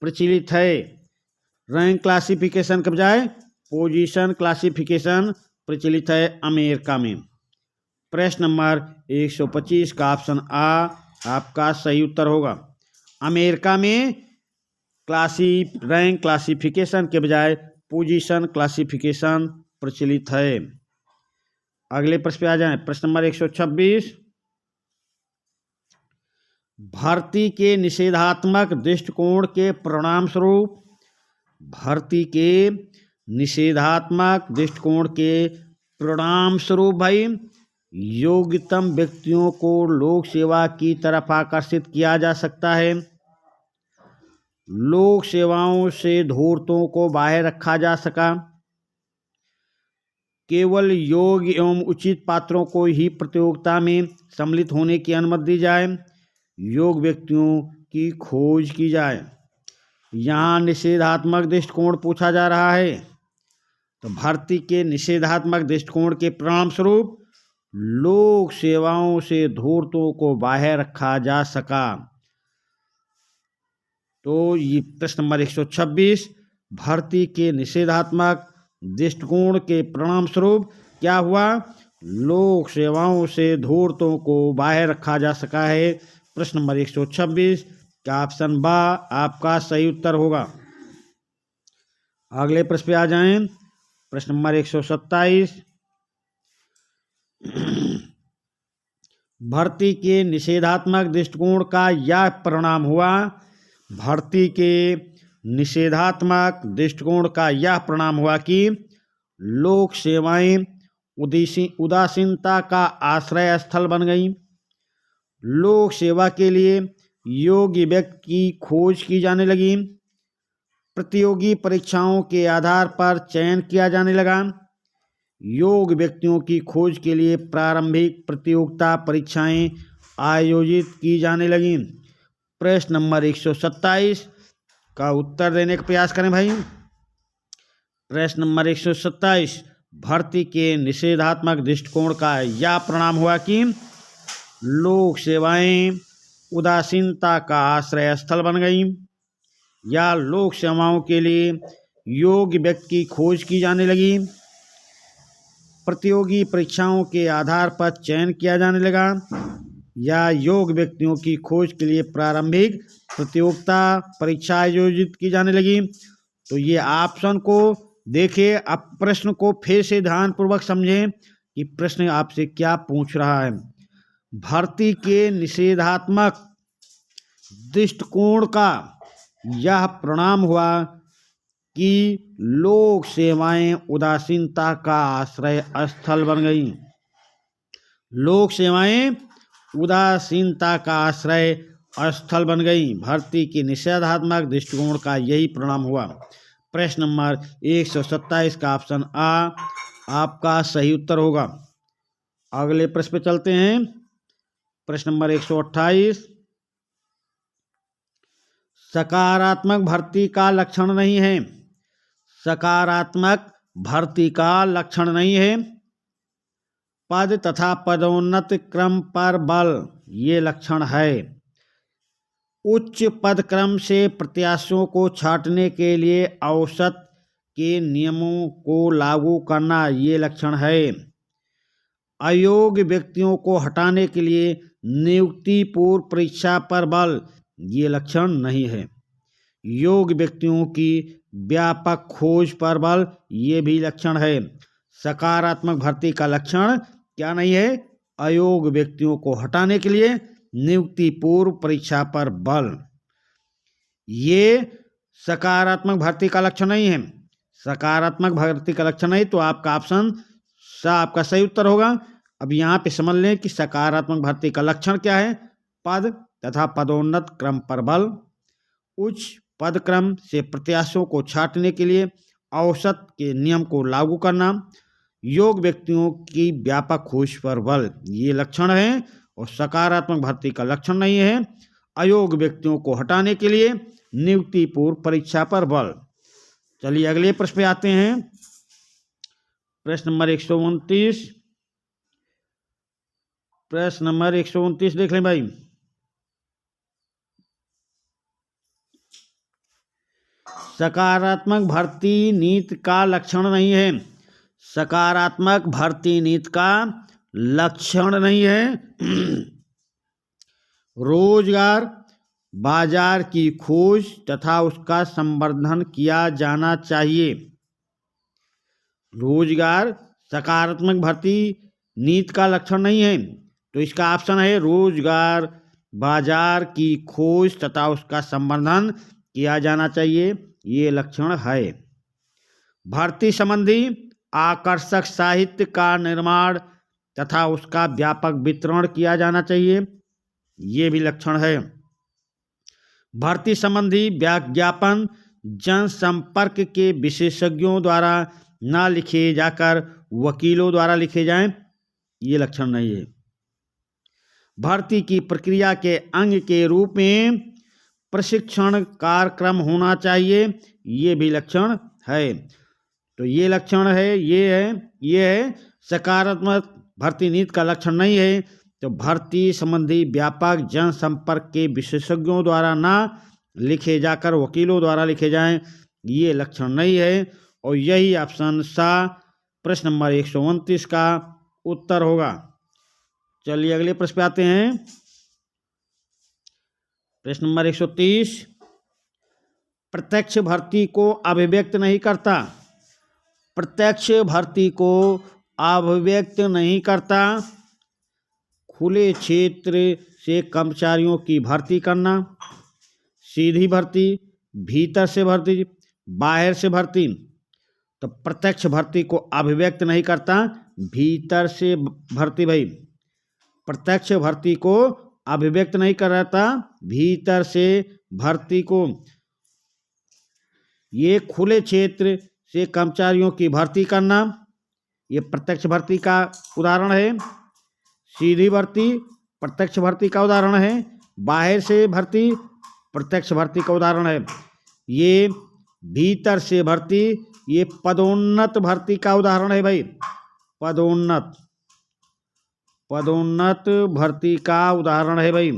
प्रचलित है रैंक क्लासिफिकेशन के बजाय पोजीशन क्लासिफिकेशन प्रचलित है अमेरिका में। प्रश्न नंबर 125 का ऑप्शन आ आपका सही उत्तर होगा। अमेरिका में रैंक क्लासिफिकेशन के बजाय पोजीशन क्लासिफिकेशन प्रचलित है। अगले प्रश्न पे आ जाएं। प्रश्न नंबर 126, भर्ती के निषेधात्मक दृष्टिकोण के परिणाम स्वरूप, भर्ती के निषेधात्मक दृष्टिकोण के परिणाम स्वरूप भाई योग्यतम व्यक्तियों को लोक सेवा की तरफ आकर्षित किया जा सकता है। लोक सेवाओं से धूर्तों को बाहर रखा जा सका। केवल योग्य एवं उचित पात्रों को ही प्रतियोगिता में सम्मिलित होने की अनुमति दी जाए। योग्य व्यक्तियों की खोज की जाए। यहाँ निषेधात्मक दृष्टिकोण पूछा जा रहा है। तो भर्ती के निषेधात्मक दृष्टिकोण के परिणाम स्वरूप लोक सेवाओं से धूर्तों को बाहर रखा जा सका। तो ये प्रश्न नंबर 126, भर्ती के निषेधात्मक दृष्टिकोण के परिणाम स्वरूप क्या हुआ? लोक सेवाओं से धूर्तों को बाहर रखा जा सका है। प्रश्न नंबर 126 का ऑप्शन बा आपका सही उत्तर होगा। अगले प्रश्न पे आ जाएं। प्रश्न नंबर 127, भर्ती के निषेधात्मक दृष्टिकोण का यह परिणाम हुआ। भर्ती के निषेधात्मक दृष्टिकोण का यह परिणाम हुआ कि लोक सेवाएं उदासीनता का आश्रय स्थल बन गई। लोक सेवा के लिए योग्य व्यक्ति की खोज की जाने लगी। प्रतियोगी परीक्षाओं के आधार पर चयन किया जाने लगा। योग्य व्यक्तियों की खोज के लिए प्रारंभिक प्रतियोगिता परीक्षाएं आयोजित की जाने लगी। प्रश्न नंबर 127 का उत्तर देने का प्रयास करें भाई। प्रश्न नंबर 127, भर्ती के निषेधात्मक दृष्टिकोण का यह परिणाम हुआ कि लोक सेवाएं उदासीनता का आश्रय स्थल बन गई, या लोक सेवाओं के लिए योग्य व्यक्ति की खोज की जाने लगी। प्रतियोगी परीक्षाओं के आधार पर चयन किया जाने लगा, या योग्य व्यक्तियों की खोज के लिए प्रारंभिक प्रतियोगिता परीक्षा आयोजित की जाने लगी। तो ये ऑप्शन को देखिए, आप प्रश्न को फिर से ध्यानपूर्वक समझें कि प्रश्न आपसे क्या पूछ रहा है। भर्ती के निषेधात्मक दृष्टिकोण का यह परिणाम हुआ कि लोक सेवाएं उदासीनता का आश्रय स्थल बन गई। लोक सेवाएं उदासीनता का आश्रय स्थल बन गई। भर्ती के निषेधात्मक दृष्टिकोण का यही परिणाम हुआ। प्रश्न नंबर 127 का ऑप्शन आ आपका सही उत्तर होगा। अगले प्रश्न पे चलते हैं। प्रश्न नंबर 128, सकारात्मक भर्ती का लक्षण नहीं है। सकारात्मक भर्ती का लक्षण नहीं है। पद तथा पदोन्नत क्रम पर बल, ये लक्षण है। उच्च पद क्रम से प्रत्याशियों को छांटने के लिए औसत के नियमों को लागू करना, ये लक्षण है। अयोग्य व्यक्तियों को हटाने के लिए नियुक्ति पूर्व परीक्षा पर बल, ये लक्षण नहीं है। योग्य व्यक्तियों की व्यापक खोज पर बल, ये भी लक्षण है। सकारात्मक भर्ती का लक्षण क्या नहीं है? अयोग्य व्यक्तियों को हटाने के लिए नियुक्ति पूर्व परीक्षा पर बल, ये सकारात्मक भर्ती का लक्षण नहीं है। सकारात्मक भर्ती का लक्षण नहीं, तो आपका ऑप्शन सा आपका सही उत्तर होगा। अब यहाँ पे समझ लें कि सकारात्मक भर्ती का लक्षण क्या है। पद तथा पदोन्नत क्रम पर बल, उच्च पद क्रम से प्रत्याशियों को छांटने के लिए औसत के नियम को लागू करना, योग्य व्यक्तियों की व्यापक खोज पर बल, ये लक्षण है। और सकारात्मक भर्ती का लक्षण नहीं है अयोग्य व्यक्तियों को हटाने के लिए नियुक्ति पूर्व परीक्षा पर बल। चलिए अगले प्रश्न पे आते हैं। प्रश्न नंबर 129, प्रश्न नंबर 129 देख लें भाई। सकारात्मक भर्ती नीति का लक्षण नहीं है। सकारात्मक भर्ती नीति का लक्षण नहीं है। रोजगार बाजार की खोज तथा उसका संवर्धन किया जाना चाहिए। रोजगार सकारात्मक भर्ती नीति का लक्षण नहीं है, तो इसका ऑप्शन है रोजगार बाजार की खोज तथा उसका संवर्धन किया जाना चाहिए, ये लक्षण है। भर्ती संबंधी आकर्षक साहित्य का निर्माण तथा उसका व्यापक वितरण किया जाना चाहिए, ये भी लक्षण है। भर्ती संबंधी विज्ञापन जनसंपर्क के विशेषज्ञों द्वारा न लिखे जाकर वकीलों द्वारा लिखे जाएं, ये लक्षण नहीं है। भर्ती की प्रक्रिया के अंग के रूप में प्रशिक्षण कार्यक्रम होना चाहिए, ये भी लक्षण है। तो ये लक्षण है, ये है। सकारात्मक भर्ती नीति का लक्षण नहीं है, तो भर्ती संबंधी व्यापक जनसंपर्क के विशेषज्ञों द्वारा ना लिखे जाकर वकीलों द्वारा लिखे जाएं, ये लक्षण नहीं है। और यही ऑप्शन सा प्रश्न नंबर 129 का उत्तर होगा। चलिए अगले प्रश्न पे आते हैं। प्रश्न नंबर 130, प्रत्यक्ष भर्ती को अभिव्यक्त नहीं करता। प्रत्यक्ष भर्ती को अभिव्यक्त नहीं करता। खुले क्षेत्र से कर्मचारियों की भर्ती करना, सीधी भर्ती, भीतर से भर्ती, बाहर से भर्ती। तो प्रत्यक्ष भर्ती को अभिव्यक्त नहीं करता, भीतर से भर्ती भाई। प्रत्यक्ष भर्ती को अभिव्यक्त नहीं करता, भीतर से भर्ती को। ये खुले क्षेत्र से कर्मचारियों की भर्ती करना, ये प्रत्यक्ष भर्ती का उदाहरण है। सीधी भर्ती प्रत्यक्ष भर्ती का उदाहरण है। बाहर से भर्ती प्रत्यक्ष भर्ती का उदाहरण है। ये भीतर से भर्ती, ये पदोन्नत भर्ती का उदाहरण है भाई। पदोन्नत भर्ती का उदाहरण है भाई।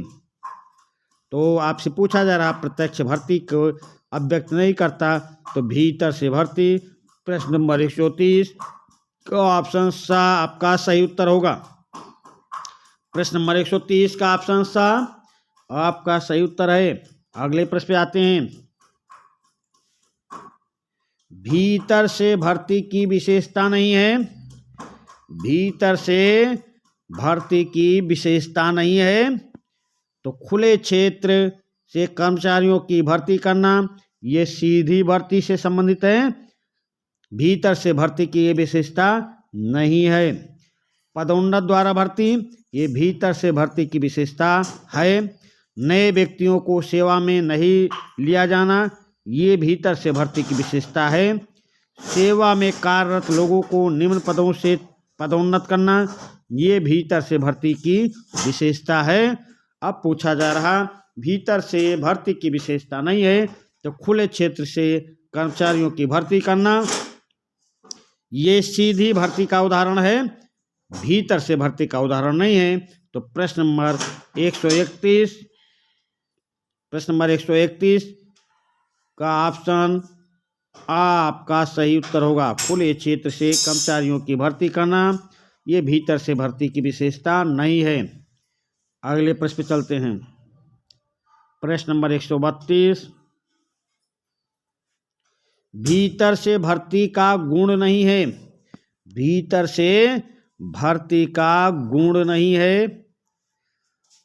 तो आपसे पूछा जा रहा प्रत्यक्ष भर्ती को अभिव्यक्त नहीं करता, तो भीतर से भर्ती। प्रश्न नंबर 130 का ऑप्शन सा आपका सही उत्तर होगा। प्रश्न नंबर 130 का ऑप्शन सा आपका सही उत्तर है। अगले प्रश्न पे आते हैं। भीतर से भर्ती की विशेषता नहीं है। भीतर से भर्ती की विशेषता नहीं है, तो खुले क्षेत्र से कर्मचारियों की भर्ती करना, ये सीधी भर्ती से संबंधित है। भीतर से भर्ती की ये विशेषता नहीं है। पदोन्नत द्वारा भर्ती, ये भीतर से भर्ती की विशेषता है। नए व्यक्तियों को सेवा में नहीं लिया जाना, ये भीतर से भर्ती की विशेषता है। सेवा में कार्यरत लोगों को निम्न पदों से पदोन्नत करना, ये भीतर से भर्ती की विशेषता है। अब पूछा जा रहा भीतर से भर्ती की विशेषता नहीं है तो खुले क्षेत्र से कर्मचारियों की भर्ती करना, ये सीधी भर्ती का उदाहरण है, भीतर से भर्ती का उदाहरण नहीं है। तो प्रश्न नंबर 131 का ऑप्शन आपका सही उत्तर होगा। खुले क्षेत्र से कर्मचारियों की भर्ती करना, ये भीतर से भर्ती की विशेषता नहीं है। अगले प्रश्न पे चलते हैं। प्रश्न नंबर 132, भीतर से भर्ती का गुण नहीं है, भीतर से भर्ती का गुण नहीं है।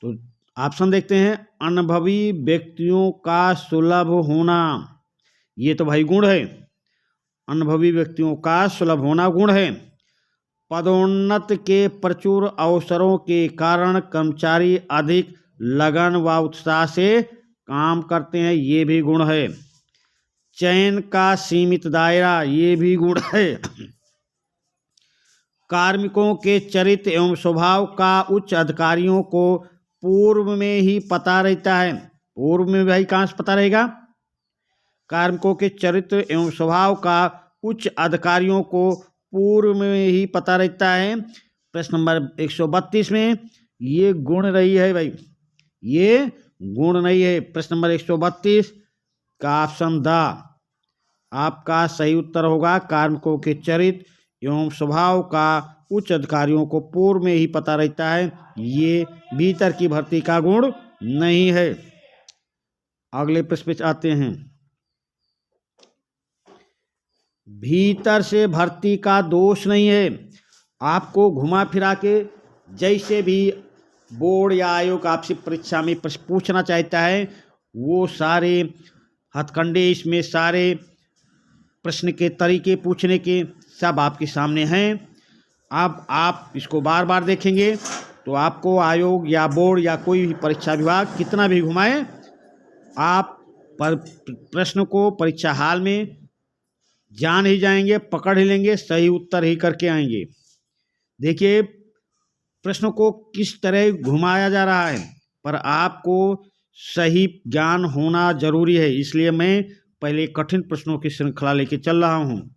तो ऑप्शन देखते हैं। अनुभवी व्यक्तियों का सुलभ होना, ये तो भाई गुण है, अनुभवी व्यक्तियों का सुलभ होना गुण है। पदोन्नत के प्रचुर अवसरों के कारण कर्मचारी अधिक लगन व उत्साह से काम करते हैं, ये भी गुण है। चयन का सीमित दायरा, ये भी गुण है। कार्मिकों के चरित्र एवं स्वभाव का उच्च अधिकारियों को पूर्व में ही पता रहता है, पूर्व में भाई कहाँ से पता रहेगा? कार्मिकों के चरित्र एवं स्वभाव का उच्च अधिकारियों को पूर्व में ही पता रहता है। प्रश्न नंबर 132 में ये गुण नहीं है भाई, ये गुण नहीं है। प्रश्न नंबर 132 का ऑप्शन द आपका सही उत्तर होगा। कार्मिकों के चरित्र एवं स्वभाव का उच्च अधिकारियों को पूर्व में ही पता रहता है, ये भीतर की भर्ती का गुण नहीं है। अगले प्रश्न पे आते हैं। भीतर से भर्ती का दोष नहीं है। आपको घुमा फिरा के जैसे भी बोर्ड या आयोग आपसे परीक्षा में प्रश्न पूछना चाहता है, वो सारे हथकंडे इसमें सारे प्रश्न के तरीके पूछने के सब आपके सामने हैं। अब आप इसको बार बार देखेंगे तो आपको आयोग या बोर्ड या कोई भी परीक्षा विभाग कितना भी घुमाए, आप प्रश्न को परीक्षा हाल में जान ही जाएंगे, पकड़ ही लेंगे, सही उत्तर ही करके आएंगे। देखिए प्रश्नों को किस तरह घुमाया जा रहा है, पर आपको सही ज्ञान होना जरूरी है, इसलिए मैं पहले कठिन प्रश्नों की श्रृंखला लेके चल रहा हूँ।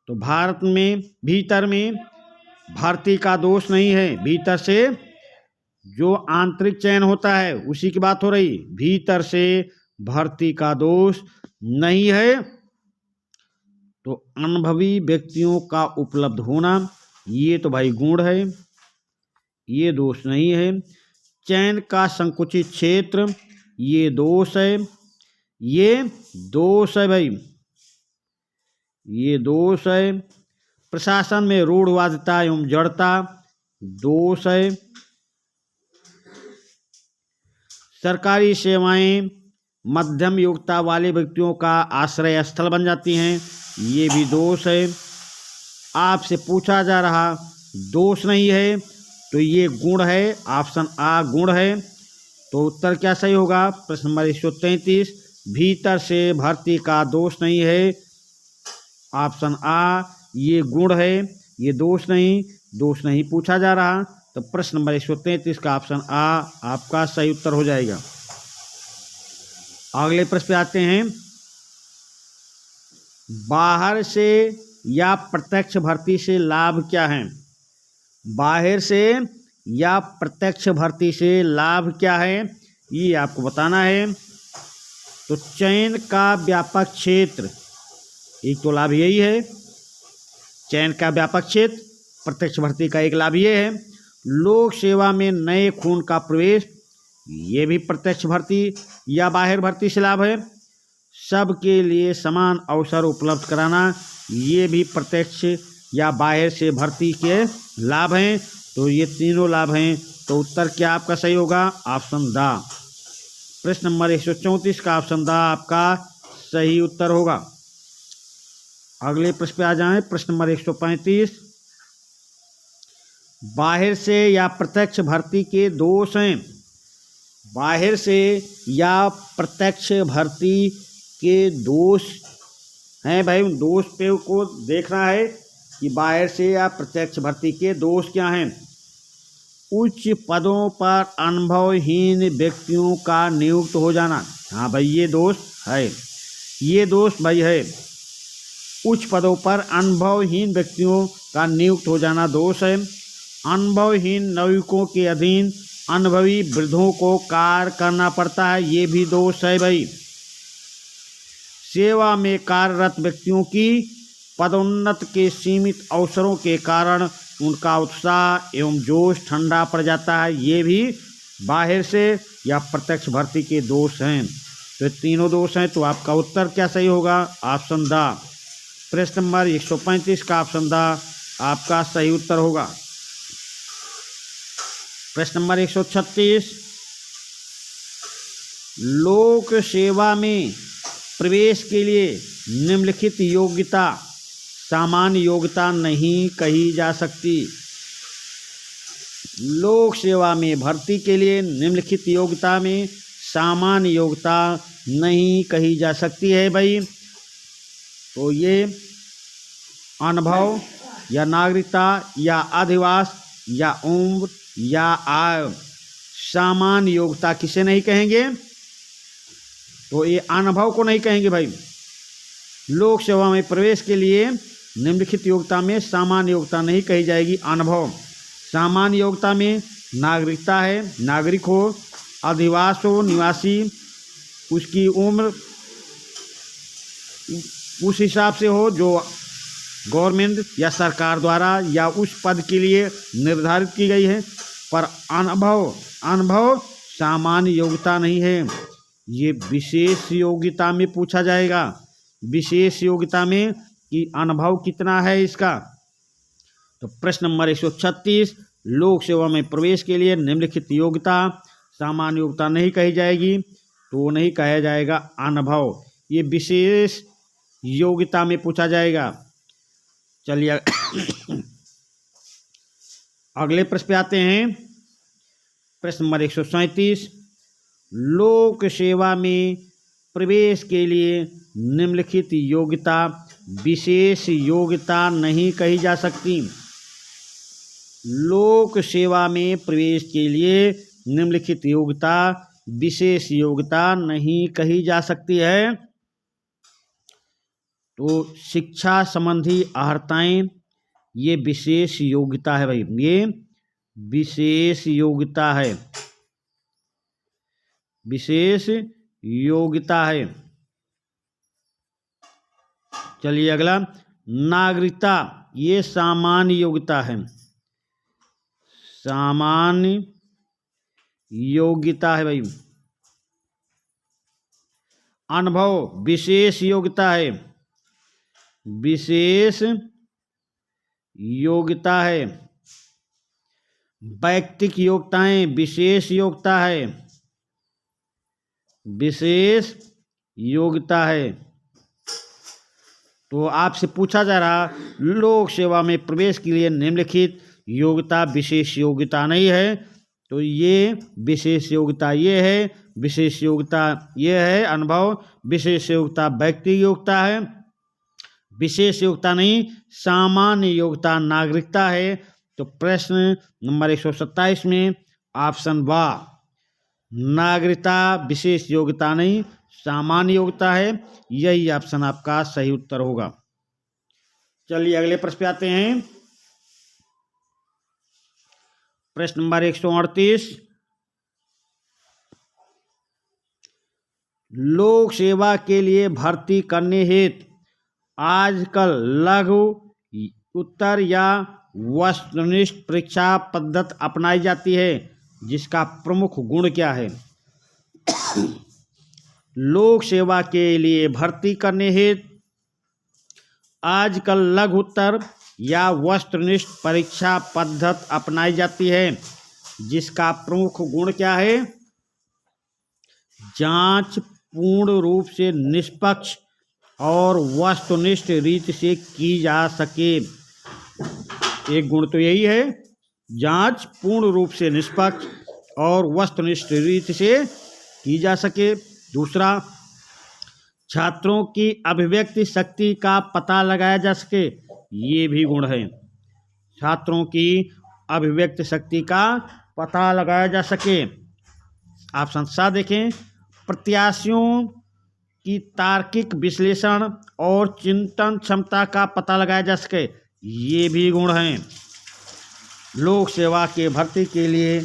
तो भारत में भीतर में भर्ती का दोष नहीं है, भीतर से जो आंतरिक चयन होता है उसी की बात हो रही, भीतर से भर्ती का दोष नहीं है। तो अनुभवी व्यक्तियों का उपलब्ध होना, ये तो भाई गुण है, ये दोष नहीं है। चयन का संकुचित क्षेत्र, ये दोष है, ये दोष है भाई, ये दोष है। प्रशासन में रूढ़वादिता एवं जड़ता, दोष है। सरकारी सेवाएं मध्यम योग्यता वाले व्यक्तियों का आश्रय स्थल बन जाती हैं, ये भी दोष है। आपसे पूछा जा रहा दोष नहीं है तो ये गुण है, ऑप्शन आ गुण है। तो उत्तर क्या सही होगा? प्रश्न नंबर 133 भीतर से भर्ती का दोष नहीं है, ऑप्शन आ ये गुण है, ये दोष नहीं पूछा जा रहा। तो प्रश्न नंबर 133 का ऑप्शन आ आपका सही उत्तर हो जाएगा। अगले प्रश्न पे आते हैं। बाहर से या प्रत्यक्ष भर्ती से लाभ क्या है? बाहर से या प्रत्यक्ष भर्ती से लाभ क्या है, ये आपको बताना है। तो चयन का व्यापक क्षेत्र, एक तो लाभ यही है, चयन का व्यापक क्षेत्र, प्रत्यक्ष भर्ती का एक लाभ ये है। लोक सेवा में नए खून का प्रवेश, ये भी प्रत्यक्ष भर्ती या बाहर भर्ती से लाभ है। सबके लिए समान अवसर उपलब्ध कराना, ये भी प्रत्यक्ष या बाहर से भर्ती के लाभ हैं। तो ये तीनों लाभ हैं। तो उत्तर क्या आपका सही होगा? Option the. प्रश्न नंबर 134 का ऑप्शन द आपका सही उत्तर होगा। अगले प्रश्न पे आ जाएं। प्रश्न नंबर 135 बाहर से या प्रत्यक्ष भर्ती के दोष हैं। बाहर से या प्रत्यक्ष भर्ती के दोष हैं भाई, उन दोष पे को देखना है कि बाहर से या प्रत्यक्ष भर्ती के दोष क्या हैं। उच्च पदों पर अनुभवहीन व्यक्तियों का नियुक्त हो जाना, हाँ भाई ये दोष है, ये दोष भाई है। उच्च पदों पर अनुभवहीन व्यक्तियों का नियुक्त हो जाना दोष है। अनुभवहीन नाविकों के अधीन अनुभवी वृद्धों को कार्य करना पड़ता है, ये भी दोष है भाई। सेवा में कार्यरत व्यक्तियों की पदोन्नत के सीमित अवसरों के कारण उनका उत्साह एवं जोश ठंडा पड़ जाता है, ये भी बाहर से या प्रत्यक्ष भर्ती के दोष हैं। तो तीनों दोष हैं, तो आपका उत्तर क्या सही होगा? Option the. प्रश्न नंबर 135 का ऑप्शन द आपका सही उत्तर होगा। प्रश्न नंबर 136, लोक सेवा में प्रवेश के लिए निम्नलिखित योग्यता सामान्य योग्यता नहीं कही जा सकती। लोक सेवा में भर्ती के लिए निम्नलिखित योग्यता में सामान्य योग्यता नहीं कही जा सकती है भाई। तो ये अनुभव या नागरिकता या अधिवास या उम्र या आय, सामान्य योग्यता किसे नहीं कहेंगे? तो ये अनुभव को नहीं कहेंगे भाई। लोक सेवा में प्रवेश के लिए निम्नलिखित योग्यता में सामान्य योग्यता नहीं कही जाएगी, अनुभव। सामान्य योग्यता में नागरिकता है, नागरिक हो, अधिवास हो, निवासी, उसकी उम्र उस हिसाब से हो जो गवर्नमेंट या सरकार द्वारा या उस पद के लिए निर्धारित की गई है। पर अनुभव सामान्य योग्यता नहीं है, ये विशेष योग्यता में पूछा जाएगा। विशेष योग्यता में कि अनुभव कितना है इसका। तो प्रश्न नंबर 136, लोक सेवा में प्रवेश के लिए निम्नलिखित योग्यता सामान्य योग्यता नहीं कही जाएगी, तो वो नहीं कहा जाएगा अनुभव, ये विशेष योग्यता में पूछा जाएगा। चलिए अगले प्रश्न पे आते हैं। प्रश्न नंबर 137, लोक सेवा में प्रवेश के लिए निम्नलिखित योग्यता विशेष योग्यता नहीं कही जा सकती। लोक सेवा में प्रवेश के लिए निम्नलिखित योग्यता विशेष योग्यता नहीं कही जा सकती है। तो शिक्षा संबंधी अर्हताएं, ये विशेष योग्यता है भाई, ये विशेष योग्यता है, विशेष योग्यता है। चलिए अगला, नागरिकता, ये सामान्य योग्यता है, सामान्य योग्यता है भाई। अनुभव विशेष योग्यता है, विशेष योग्यता है। वैयक्तिक योग्यताएं विशेष योग्यता है, विशेष योग्यता है। तो आपसे पूछा जा रहा लोक सेवा में प्रवेश के लिए निम्नलिखित योग्यता विशेष योग्यता नहीं है, तो ये विशेष योग्यता ये है, विशेष योग्यता ये है अनुभव, विशेष योग्यता व्यक्तिगत योग्यता है, विशेष योग्यता नहीं सामान्य योग्यता नागरिकता है। तो प्रश्न नंबर 127 में ऑप्शन व, नागरिकता विशेष योग्यता नहीं सामान्य योग्यता है, यही ऑप्शन आपका सही उत्तर होगा। चलिए अगले प्रश्न पे आते हैं। प्रश्न नंबर 138, लोक सेवा के लिए भर्ती करने हेतु आजकल लघु उत्तर या वस्तुनिष्ठ परीक्षा पद्धति अपनाई जाती है, जिसका प्रमुख गुण क्या है? लोक सेवा के लिए भर्ती करने हेतु आजकल लघु उत्तर या वस्तुनिष्ठ परीक्षा पद्धति अपनाई जाती है, जिसका प्रमुख गुण क्या है? जांच पूर्ण रूप से निष्पक्ष और वस्तुनिष्ठ रीति से की जा सके। एक गुण तो यही है, जांच पूर्ण रूप से निष्पक्ष और वस्तुनिष्ठ रीति से की जा सके। दूसरा, छात्रों की अभिव्यक्ति शक्ति का पता लगाया जा सके, ये भी गुण है। छात्रों की अभिव्यक्ति शक्ति का पता लगाया जा सके। ऑप्शन 7 देखें, प्रत्याशियों की तार्किक विश्लेषण और चिंतन क्षमता का पता लगाया जा सके। ये भी गुण हैं। लोक सेवा के भर्ती के लिए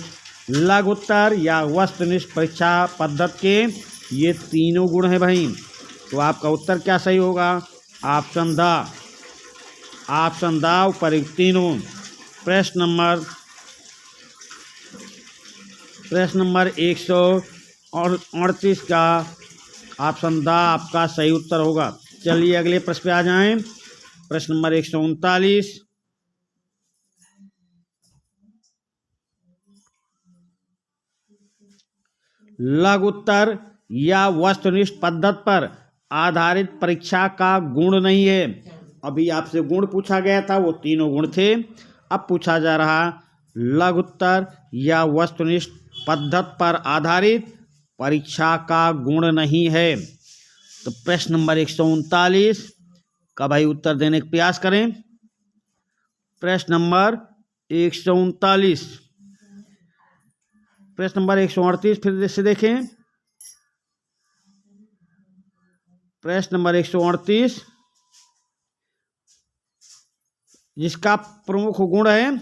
लघुत्तर या वस्तुनिष्ठ परीक्षा पद्धति के ये तीनों गुण हैं भाई। तो आपका उत्तर क्या सही होगा? ऑप्शन द उपयुक्त तीनों। प्रश्न नंबर 138 का ऑप्शन द आपका सही उत्तर होगा। चलिए अगले प्रश्न पे आ जाएं। प्रश्न नंबर 139, लघुत्तर या वस्तुनिष्ठ पद्धति पर आधारित परीक्षा का गुण नहीं है। अभी आपसे गुण पूछा गया था, वो तीनों गुण थे। अब पूछा जा रहा लघुत्तर या वस्तुनिष्ठ पद्धति पर आधारित परीक्षा का गुण नहीं है। तो प्रश्न नंबर 139 का भाई उत्तर देने का प्रयास करें। प्रश्न नंबर 139, प्रश्न नंबर 138 फिर से देखें। प्रश्न नंबर 138, जिसका प्रमुख गुण है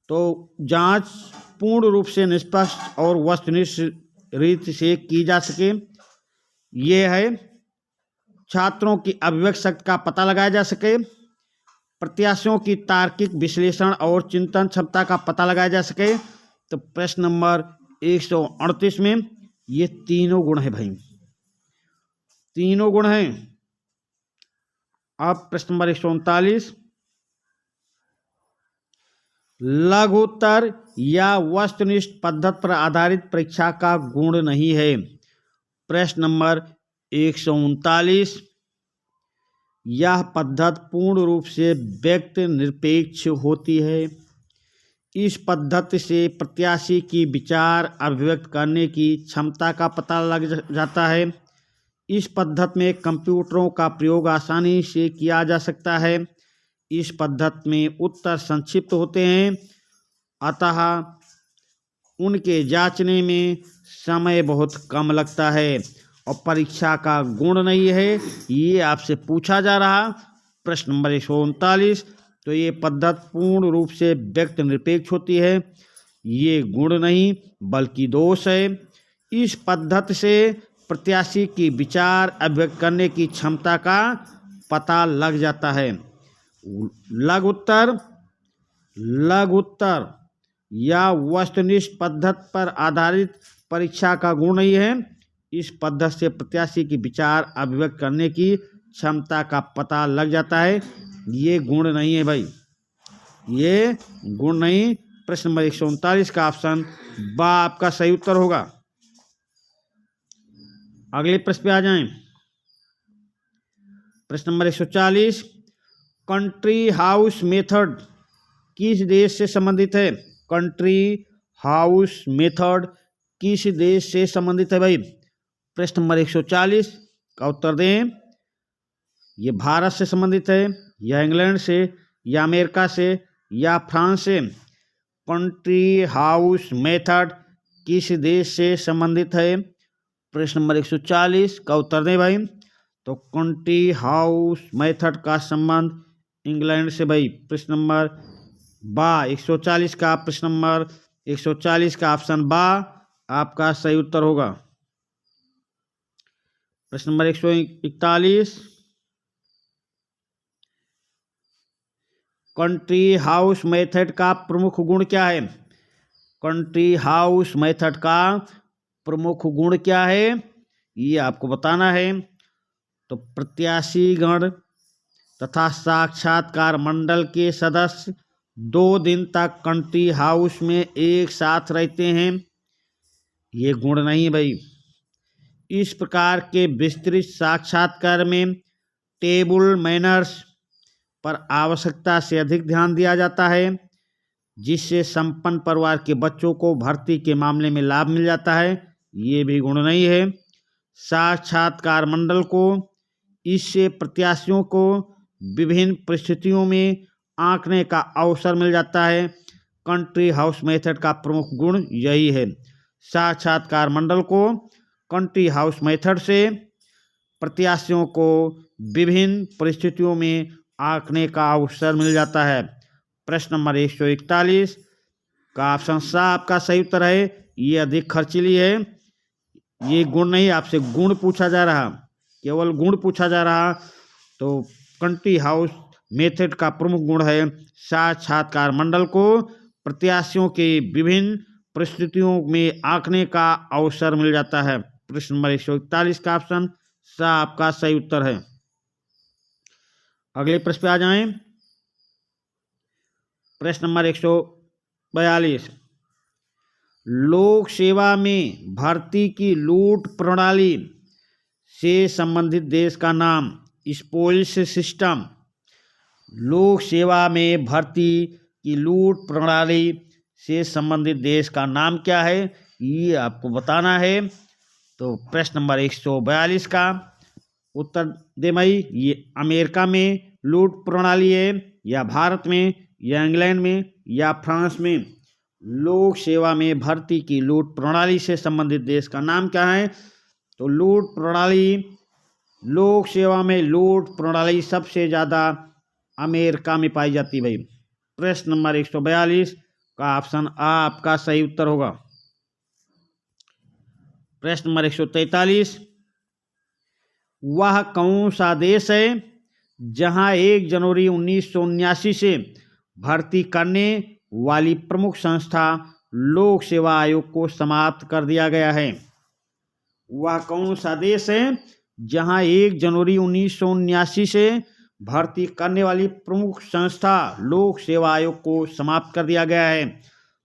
तो जांच पूर्ण रूप से निष्पक्ष और वस्तुनिष्ठ रीति से की जा सके। ये है छात्रों की अभिव्यक्ति शक्ति का पता लगाया जा सके, प्रत्याशियों की तार्किक विश्लेषण और चिंतन क्षमता का पता लगाया जा सके। तो प्रश्न नंबर 138 में ये तीनों गुण है भाई, तीनों गुण हैं। अब प्रश्न नंबर 139, लघुत्तर या वस्तुनिष्ठ पद्धति पर आधारित परीक्षा का गुण नहीं है। प्रश्न नंबर 139, यह पद्धति पूर्ण रूप से व्यक्ति निरपेक्ष होती है। इस पद्धति से प्रत्याशी की विचार अभिव्यक्त करने की क्षमता का पता लग जाता है। इस पद्धति में कंप्यूटरों का प्रयोग आसानी से किया जा सकता है। इस पद्धति में उत्तर संक्षिप्त होते हैं, अतः उनके जांचने में समय बहुत कम लगता है। और परीक्षा का गुण नहीं है, ये आपसे पूछा जा रहा प्रश्न नंबर 139। तो ये पद्धति पूर्ण रूप से व्यक्ति निरपेक्ष होती है, ये गुण नहीं बल्कि दोष है। इस पद्धति से प्रत्याशी की विचार अभिव्यक्त करने की क्षमता का पता लग जाता है। लघुत्तर या वस्तुनिष्ठ पद्धति पर आधारित परीक्षा का गुण नहीं है। इस पद्धति से प्रत्याशी की विचार अभिव्यक्त करने की क्षमता का पता लग जाता है, ये गुण नहीं है भाई, ये गुण नहीं। प्रश्न नंबर 139 का ऑप्शन ब आपका सही उत्तर होगा। अगले प्रश्न पे आ जाएं। प्रश्न नंबर 140, कंट्री हाउस मेथड किस देश से संबंधित है? कंट्री हाउस मेथड किस देश से संबंधित है भाई? प्रश्न नंबर 140 का उत्तर दें। ये भारत से संबंधित है, या इंग्लैंड से, या अमेरिका से, या फ्रांस से? कंट्री हाउस मेथड किस देश से संबंधित है? प्रश्न नंबर 140 का उत्तर दें भाई। तो कंट्री हाउस मेथड का संबंध इंग्लैंड से भाई। प्रश्न नंबर 140 का प्रश्न नंबर 140 का ऑप्शन बा आपका सही उत्तर होगा। प्रश्न नंबर 141, कंट्री हाउस मेथड का प्रमुख गुण क्या है? कंट्री हाउस मेथड का प्रमुख गुण क्या है, ये आपको बताना है। तो प्रत्याशीगण तथा साक्षात्कार मंडल के सदस्य 2 दिन तक कंट्री हाउस में एक साथ रहते हैं, ये गुण नहीं भाई। इस प्रकार के विस्तृत साक्षात्कार में टेबल मैनर्स पर आवश्यकता से अधिक ध्यान दिया जाता है, जिससे संपन्न परिवार के बच्चों को भर्ती के मामले में लाभ मिल जाता है, ये भी गुण नहीं है। साक्षात्कार मंडल को इससे प्रत्याशियों को विभिन्न परिस्थितियों में आंकने का अवसर मिल जाता है। कंट्री हाउस मेथड का प्रमुख गुण यही है। साक्षात्कार मंडल को कंट्री हाउस मेथड से प्रत्याशियों को विभिन्न परिस्थितियों में आंकने का अवसर मिल जाता है। प्रश्न नंबर 141 का ऑप्शन सा आपका सही उत्तर है। ये अधिक खर्चीली है। ये गुण नहीं, आपसे गुण पूछा जा रहा, केवल गुण पूछा जा रहा। तो कंट्री हाउस मेथड का प्रमुख गुण है साक्षात्कार मंडल को प्रत्याशियों के विभिन्न परिस्थितियों में आंकने का अवसर मिल जाता है। प्रश्न नंबर 141 का ऑप्शन सा आपका सही उत्तर है। अगले प्रश्न पे आ जाएं। प्रश्न नंबर 142 लोक सेवा में भर्ती की लूट प्रणाली से संबंधित देश का नाम। स्पोइल्स सिस्टम। लोक सेवा में भर्ती की लूट प्रणाली से संबंधित देश का नाम क्या है, ये आपको बताना है। तो प्रश्न नंबर 142 का उत्तर दे भाई। ये अमेरिका में लूट प्रणाली है, या भारत में, या इंग्लैंड में, या फ्रांस में। लोक सेवा में भर्ती की लूट प्रणाली से संबंधित देश का नाम क्या है। तो लूट प्रणाली, लोक सेवा में लूट प्रणाली सबसे ज़्यादा अमेरिका में पाई जाती है भाई। प्रश्न नंबर 142 का ऑप्शन आ आपका सही उत्तर होगा। प्रश्न नंबर 143 वह कौन सा देश है जहां 1 जनवरी 1979 से भर्ती करने वाली प्रमुख संस्था लोक सेवा आयोग को समाप्त कर दिया गया है। वह कौन सा देश है जहां 1 जनवरी 1979 से भर्ती करने वाली प्रमुख संस्था लोक सेवा आयोग को समाप्त कर दिया गया है।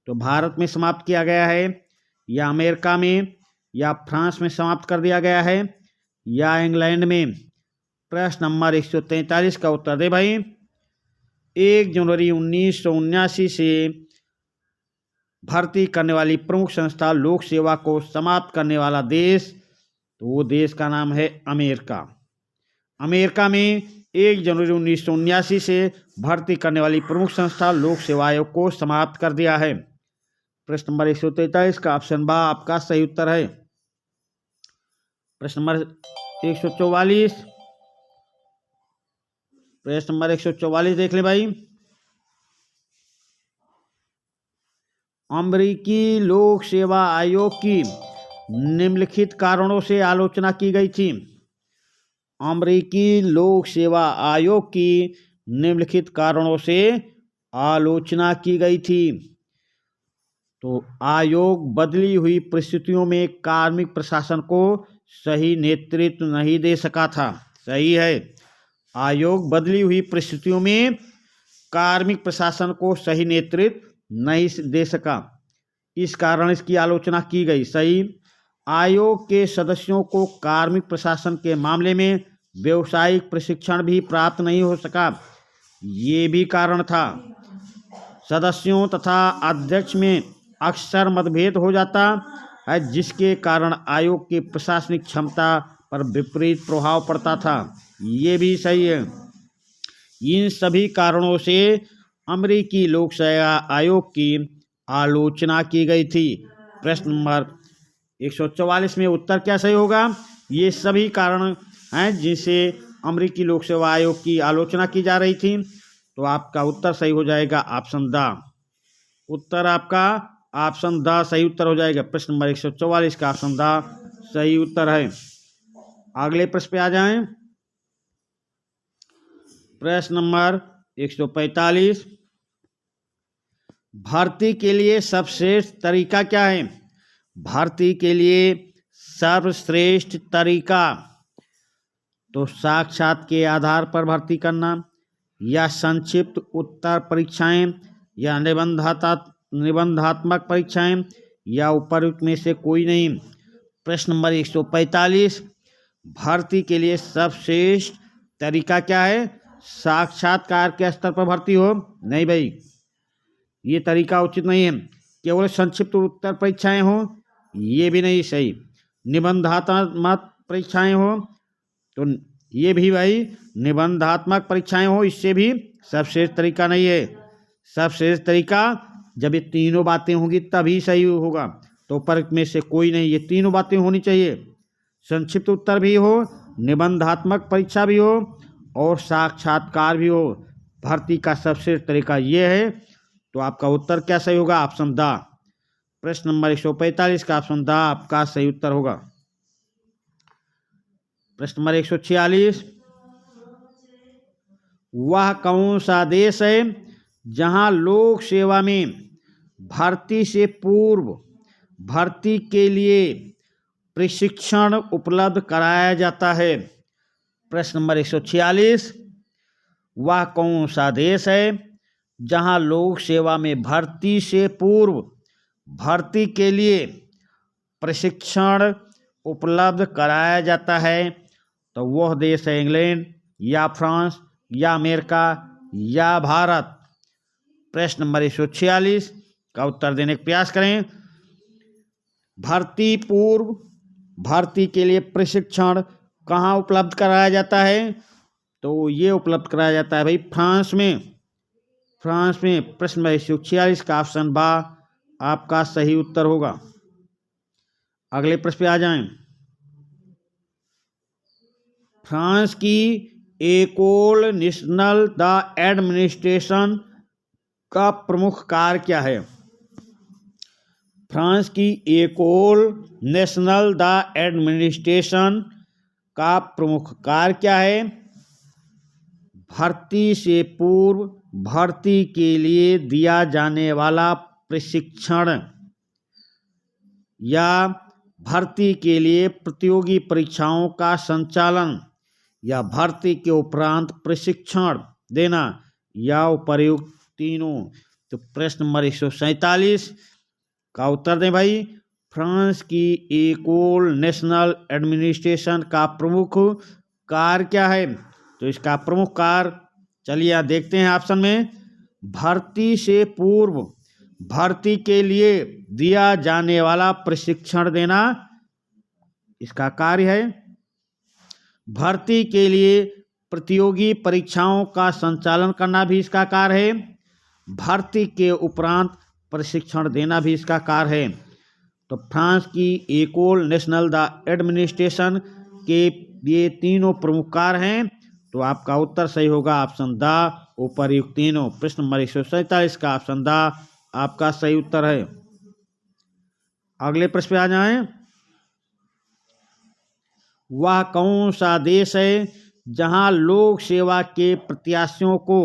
तो भारत में समाप्त किया गया है, या अमेरिका में, या फ्रांस में समाप्त कर दिया गया है, या इंग्लैंड में। प्रश्न नंबर 143 का उत्तर दे भाई। 1 जनवरी 1979 से भर्ती करने वाली प्रमुख संस्था लोक सेवा को समाप्त करने वाला देश, तो वो देश का नाम है अमेरिका। अमेरिका में 1 जनवरी 1979 से भर्ती करने वाली प्रमुख संस्था लोक सेवा आयोग को समाप्त कर दिया है। प्रश्न नंबर 143 का ऑप्शन बा आपका सही उत्तर है। प्रश्न नंबर 144 प्रश्न नंबर 144 देख ले भाई। अमेरिकी लोक सेवा आयोग की निम्नलिखित कारणों से आलोचना की गई थी। अमेरिकी लोक सेवा आयोग की निम्नलिखित कारणों से आलोचना की गई थी। तो आयोग बदली हुई परिस्थितियों में कार्मिक प्रशासन को सही नेतृत्व नहीं दे सका था। सही है, आयोग बदली हुई परिस्थितियों में कार्मिक प्रशासन को सही नेतृत्व नहीं दे सका, इस कारण इसकी आलोचना की गई। सही, आयोग के सदस्यों को कार्मिक प्रशासन के मामले में व्यावसायिक प्रशिक्षण भी प्राप्त नहीं हो सका, ये भी कारण था। सदस्यों तथा अध्यक्ष में अक्सर मतभेद हो जाता है, जिसके कारण आयोग की प्रशासनिक क्षमता पर विपरीत प्रभाव पड़ता था, ये भी सही है। इन सभी कारणों से अमेरिकी लोक सेवा आयोग की आलोचना की गई थी। प्रश्न नंबर 144 में उत्तर क्या सही होगा। ये सभी कारण हैं जिनसे अमेरिकी लोक सेवा आयोग की आलोचना की जा रही थी। तो आपका उत्तर सही हो जाएगा ऑप्शन द। उत्तर आपका ऑप्शन द सही उत्तर हो जाएगा। प्रश्न नंबर 144 का ऑप्शन द सही उत्तर है। अगले प्रश्न पे आ जाएं। प्रश्न नंबर 145 भर्ती के लिए सर्वश्रेष्ठ तरीका क्या है। भर्ती के लिए सर्वश्रेष्ठ तरीका, तो साक्षात के आधार पर भर्ती करना, या संक्षिप्त उत्तर परीक्षाएं, या निबंधात्मक परीक्षाएं, या उपयुक्त में से कोई नहीं। प्रश्न नंबर 145 भर्ती के लिए सर्वश्रेष्ठ तरीका क्या है। साक्षात्कार के स्तर पर भर्ती हो, नहीं भाई, ये तरीका उचित नहीं है। केवल संक्षिप्त उत्तर परीक्षाएं हो, ये भी नहीं सही। निबंधात्मक परीक्षाएं हो, तो ये भी भाई निबंधात्मक परीक्षाएं हो, इससे भी सर्वश्रेष्ठ तरीका नहीं है। सर्वश्रेष्ठ तरीका जब ये तीनों बातें होंगी तभी सही होगा। तो ऊपर में से कोई नहीं, ये तीनों बातें होनी चाहिए। संक्षिप्त उत्तर भी हो, निबंधात्मक परीक्षा भी हो और साक्षात्कार भी हो। भर्ती का सबसे तरीका ये है। तो आपका उत्तर क्या सही होगा? Option the. प्रश्न नंबर 145 का ऑप्शन द आपका सही उत्तर होगा। प्रश्न नंबर 146, वह कौन सा देश है जहां लोक सेवा में भर्ती से पूर्व भर्ती के लिए प्रशिक्षण उपलब्ध कराया जाता है? प्रश्न नंबर 146, वह कौन सा देश है जहां लोक सेवा में भर्ती से पूर्व भर्ती के लिए प्रशिक्षण उपलब्ध कराया जाता है? तो वह देश है इंग्लैंड या फ्रांस या अमेरिका या भारत। प्रश्न नंबर 146 का उत्तर देने का प्रयास करें। भर्ती पूर्व भर्ती के लिए प्रशिक्षण कहाँ उपलब्ध कराया जाता है? तो ये उपलब्ध कराया जाता है भाई फ्रांस में। फ्रांस में। प्रश्न नंबर 146 का ऑप्शन बा आपका सही उत्तर होगा। अगले प्रश्न पे आ जाएं। फ्रांस की एकोल नेशनल द एडमिनिस्ट्रेशन का प्रमुख कार्य क्या है? फ्रांस की एकोल नेशनल द एडमिनिस्ट्रेशन का प्रमुख कार्य क्या है? भर्ती से पूर्व भर्ती के लिए दिया जाने वाला प्रशिक्षण या भर्ती के लिए प्रतियोगी परीक्षाओं का संचालन या भर्ती के उपरांत प्रशिक्षण देना या उपर्युक्त तीनों। तो प्रश्न नंबर 147 का उत्तर दें भाई। फ्रांस की एकोल नेशनल एडमिनिस्ट्रेशन का प्रमुख कार्य क्या है? तो इसका प्रमुख कार्य चलिए यहाँ देखते हैं ऑप्शन में। भर्ती से पूर्व भर्ती के लिए दिया जाने वाला प्रशिक्षण देना इसका कार्य है। भर्ती के लिए प्रतियोगी परीक्षाओं का संचालन करना भी इसका कार्य है। भर्ती के उपरांत प्रशिक्षण देना भी इसका कार्य है। तो फ्रांस की एकोल नेशनल द एडमिनिस्ट्रेशन के ये तीनों प्रमुख कार्य हैं। तो आपका उत्तर सही होगा ऑप्शन द उपर्युक्त तीनों। प्रश्न नंबर 147 का ऑप्शन द आपका सही उत्तर है। अगले प्रश्न पे आ जाएं। वह कौन सा देश है जहां लोक सेवा के प्रत्याशियों को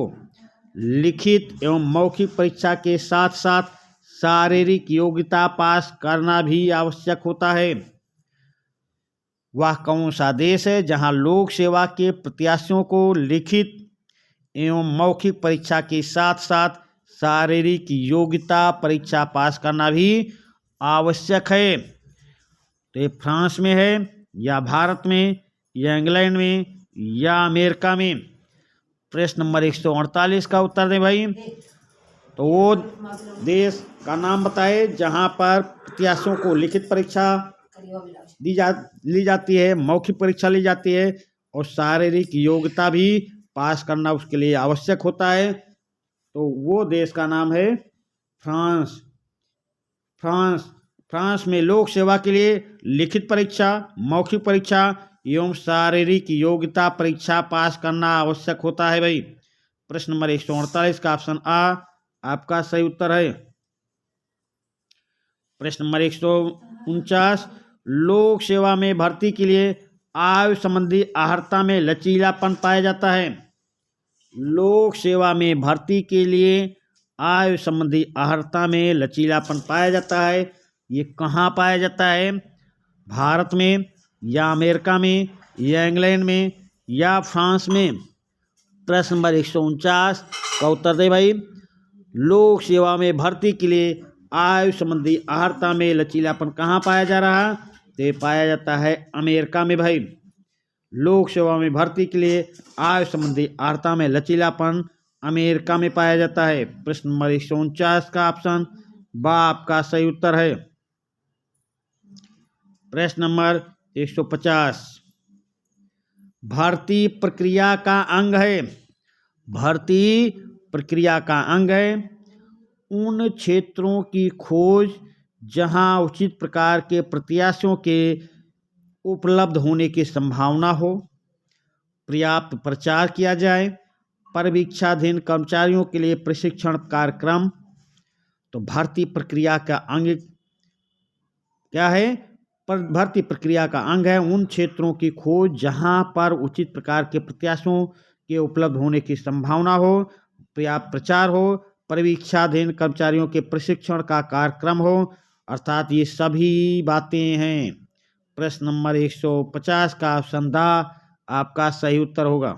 लिखित एवं मौखिक परीक्षा के साथ साथ शारीरिक योग्यता पास करना भी आवश्यक होता है? वह कौन सा देश है जहां लोक सेवा के प्रत्याशियों को लिखित एवं मौखिक परीक्षा के साथ साथ शारीरिक योग्यता परीक्षा पास करना भी आवश्यक है? तो ये फ्रांस में है या भारत में या इंग्लैंड में या अमेरिका में? प्रश्न नंबर 148 का उत्तर दें भाई। तो वो देश का नाम बताए जहां पर प्रत्याशियों को लिखित परीक्षा ली जाती है, मौखिक परीक्षा ली जाती है और शारीरिक योग्यता भी पास करना उसके लिए आवश्यक होता है। तो वो देश का नाम है फ्रांस। फ्रांस में लोक सेवा के लिए लिखित परीक्षा, मौखिक परीक्षा एवं शारीरिक योग्यता परीक्षा पास करना आवश्यक होता है भाई। प्रश्न नंबर 148 का ऑप्शन आ आपका सही उत्तर है। प्रश्न नंबर 149, लोक सेवा में भर्ती के लिए आयु संबंधी अर्हता में लचीलापन पाया जाता है? लोक सेवा में भर्ती के लिए आयु संबंधी अर्हता में लचीलापन पाया जाता है। ये कहाँ पाया जाता है? भारत में या अमेरिका में या इंग्लैंड में या फ्रांस में? प्रश्न नंबर 149 का उत्तर दे भाई। लोक सेवा में भर्ती के लिए आयु संबंधी अर्हता में लचीलापन कहाँ पाया जा रहा है? तो ये पाया जाता है अमेरिका में भाई। लोक सेवा में भर्ती के लिए आयु संबंधी अर्हता में लचीलापन अमेरिका में पाया जाता है। प्रश्न नंबर 149 का ऑप्शन बा आपका सही उत्तर है। प्रश्न नंबर 150, भर्ती प्रक्रिया का अंग है। भर्ती प्रक्रिया का अंग है। उन क्षेत्रों की खोज जहां उचित प्रकार के प्रत्याशियों के उपलब्ध होने की संभावना हो, पर्याप्त प्रचार किया जाए, परिवीक्षाधीन कर्मचारियों के लिए प्रशिक्षण कार्यक्रम। तो भर्ती प्रक्रिया का अंग क्या है? भर्ती प्रक्रिया का अंग है उन क्षेत्रों की खोज जहां पर उचित प्रकार के प्रत्याशियों के उपलब्ध होने की संभावना हो, पर्याप्त प्रचार हो, परिवीक्षाधीन कर्मचारियों के प्रशिक्षण का कार्यक्रम हो, अर्थात ये सभी बातें हैं। प्रश्न नंबर 150 का ऑप्शन द आपका सही उत्तर होगा।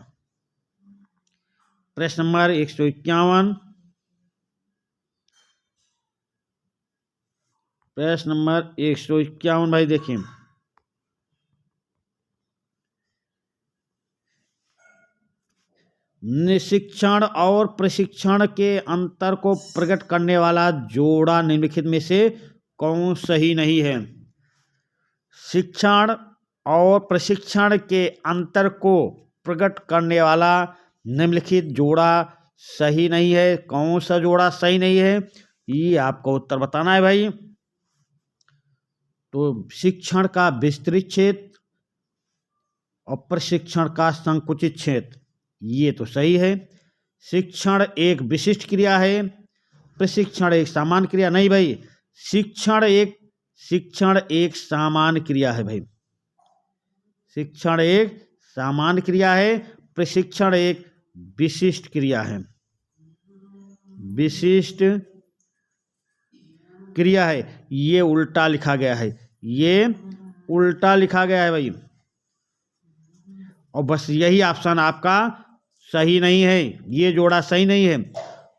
प्रश्न नंबर 151। प्रश्न नंबर 151 भाई देखिए, शिक्षण और प्रशिक्षण के अंतर को प्रकट करने वाला जोड़ा निम्नलिखित में से कौन सही नहीं है? शिक्षण और प्रशिक्षण के अंतर को प्रकट करने वाला निम्नलिखित जोड़ा सही नहीं है। कौन सा जोड़ा सही नहीं है, ये आपको उत्तर बताना है भाई। तो शिक्षण का विस्तृत क्षेत्र और प्रशिक्षण का संकुचित क्षेत्र, ये तो सही है। शिक्षण एक विशिष्ट क्रिया है, प्रशिक्षण एक सामान्य क्रिया नहीं भाई। शिक्षण एक सामान्य क्रिया है भाई। शिक्षण एक सामान्य क्रिया है, प्रशिक्षण एक विशिष्ट क्रिया है। विशिष्ट क्रिया है। ये उल्टा लिखा गया है, ये उल्टा लिखा गया है भाई। और बस यही ऑप्शन आपका सही नहीं है, ये जोड़ा सही नहीं है।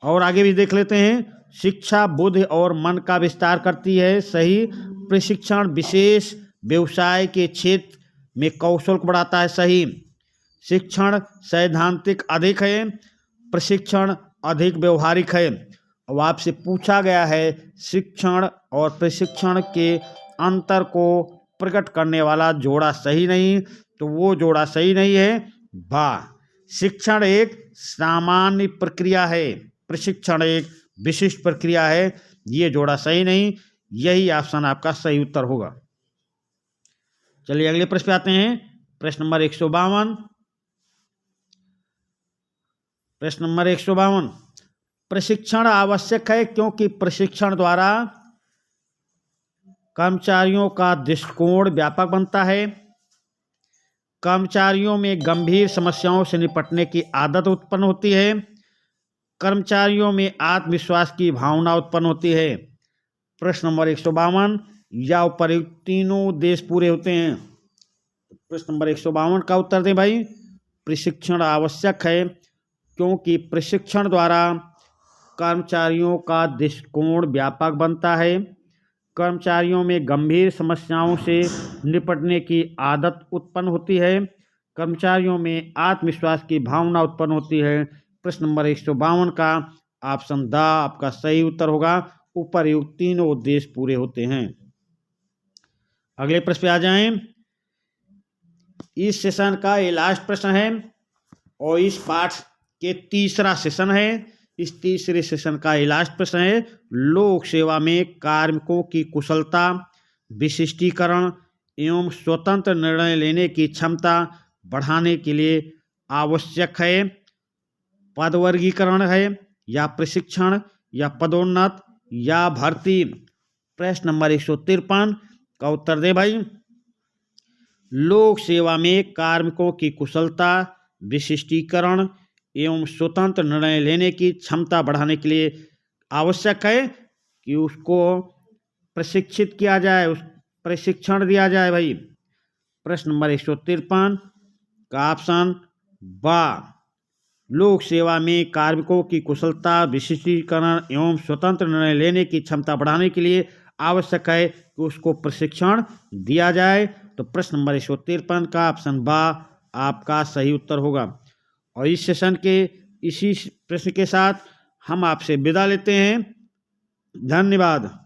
और आगे भी देख लेते हैं। शिक्षा बुद्धि और मन का विस्तार करती है, सही। प्रशिक्षण विशेष व्यवसाय के क्षेत्र में कौशल को बढ़ाता है, सही। शिक्षण सैद्धांतिक अधिक है, प्रशिक्षण अधिक व्यवहारिक है। अब आपसे पूछा गया है शिक्षण और प्रशिक्षण के अंतर को प्रकट करने वाला जोड़ा सही नहीं, तो वो जोड़ा सही नहीं है बा। शिक्षण एक सामान्य प्रक्रिया है, प्रशिक्षण एक विशिष्ट प्रक्रिया है, ये जोड़ा सही नहीं। यही ऑप्शन आपका सही उत्तर होगा। चलिए अगले प्रश्न पे आते हैं। प्रश्न नंबर 152। प्रश्न नंबर 152, प्रशिक्षण आवश्यक है क्योंकि प्रशिक्षण द्वारा कर्मचारियों का दृष्टिकोण व्यापक बनता है, कर्मचारियों में गंभीर समस्याओं से निपटने की आदत उत्पन्न होती है, कर्मचारियों में आत्मविश्वास की भावना उत्पन्न होती है। प्रश्न नंबर 152, या उपर्युक्त तीनों उद्देश्य पूरे होते हैं। प्रश्न नंबर 152 का उत्तर दें भाई। प्रशिक्षण आवश्यक है क्योंकि प्रशिक्षण द्वारा कर्मचारियों का दृष्टिकोण व्यापक बनता है, कर्मचारियों में गंभीर समस्याओं से निपटने की आदत उत्पन्न होती है, कर्मचारियों में आत्मविश्वास की भावना उत्पन्न होती है। प्रश्न नंबर 152 का ऑप्शन द आपका सही उत्तर होगा। उपर्युक्त तीनों उद्देश्य पूरे होते हैं। अगले प्रश्न पे आ जाएं। इस सेशन का ये लास्ट प्रश्न है और इस पाठ के तीसरा सेशन है। इस तीसरे सेशन का ये लास्ट प्रश्न है। लोक सेवा में कार्मिकों की कुशलता, विशिष्टीकरण एवं स्वतंत्र निर्णय लेने की क्षमता बढ़ाने के लिए आवश्यक है पदवर्गीकरण है या प्रशिक्षण या पदोन्नत या भर्ती। प्रश्न नंबर 153 का उत्तर दे भाई। लोक सेवा में कार्मिकों की कुशलता, विशिष्टीकरण एवं स्वतंत्र निर्णय लेने की क्षमता बढ़ाने के लिए आवश्यक है कि उसको प्रशिक्षित किया जाए, उस प्रशिक्षण दिया जाए भाई। प्रश्न नंबर 153 का ऑप्शन बा। लोक सेवा में कार्मिकों की कुशलता, विशिष्टीकरण एवं स्वतंत्र निर्णय लेने की क्षमता बढ़ाने के लिए आवश्यक है कि उसको प्रशिक्षण दिया जाए। तो प्रश्न नंबर 153 का ऑप्शन बा आपका सही उत्तर होगा। और इस सेशन के इसी प्रश्न के साथ हम आपसे विदा लेते हैं। धन्यवाद।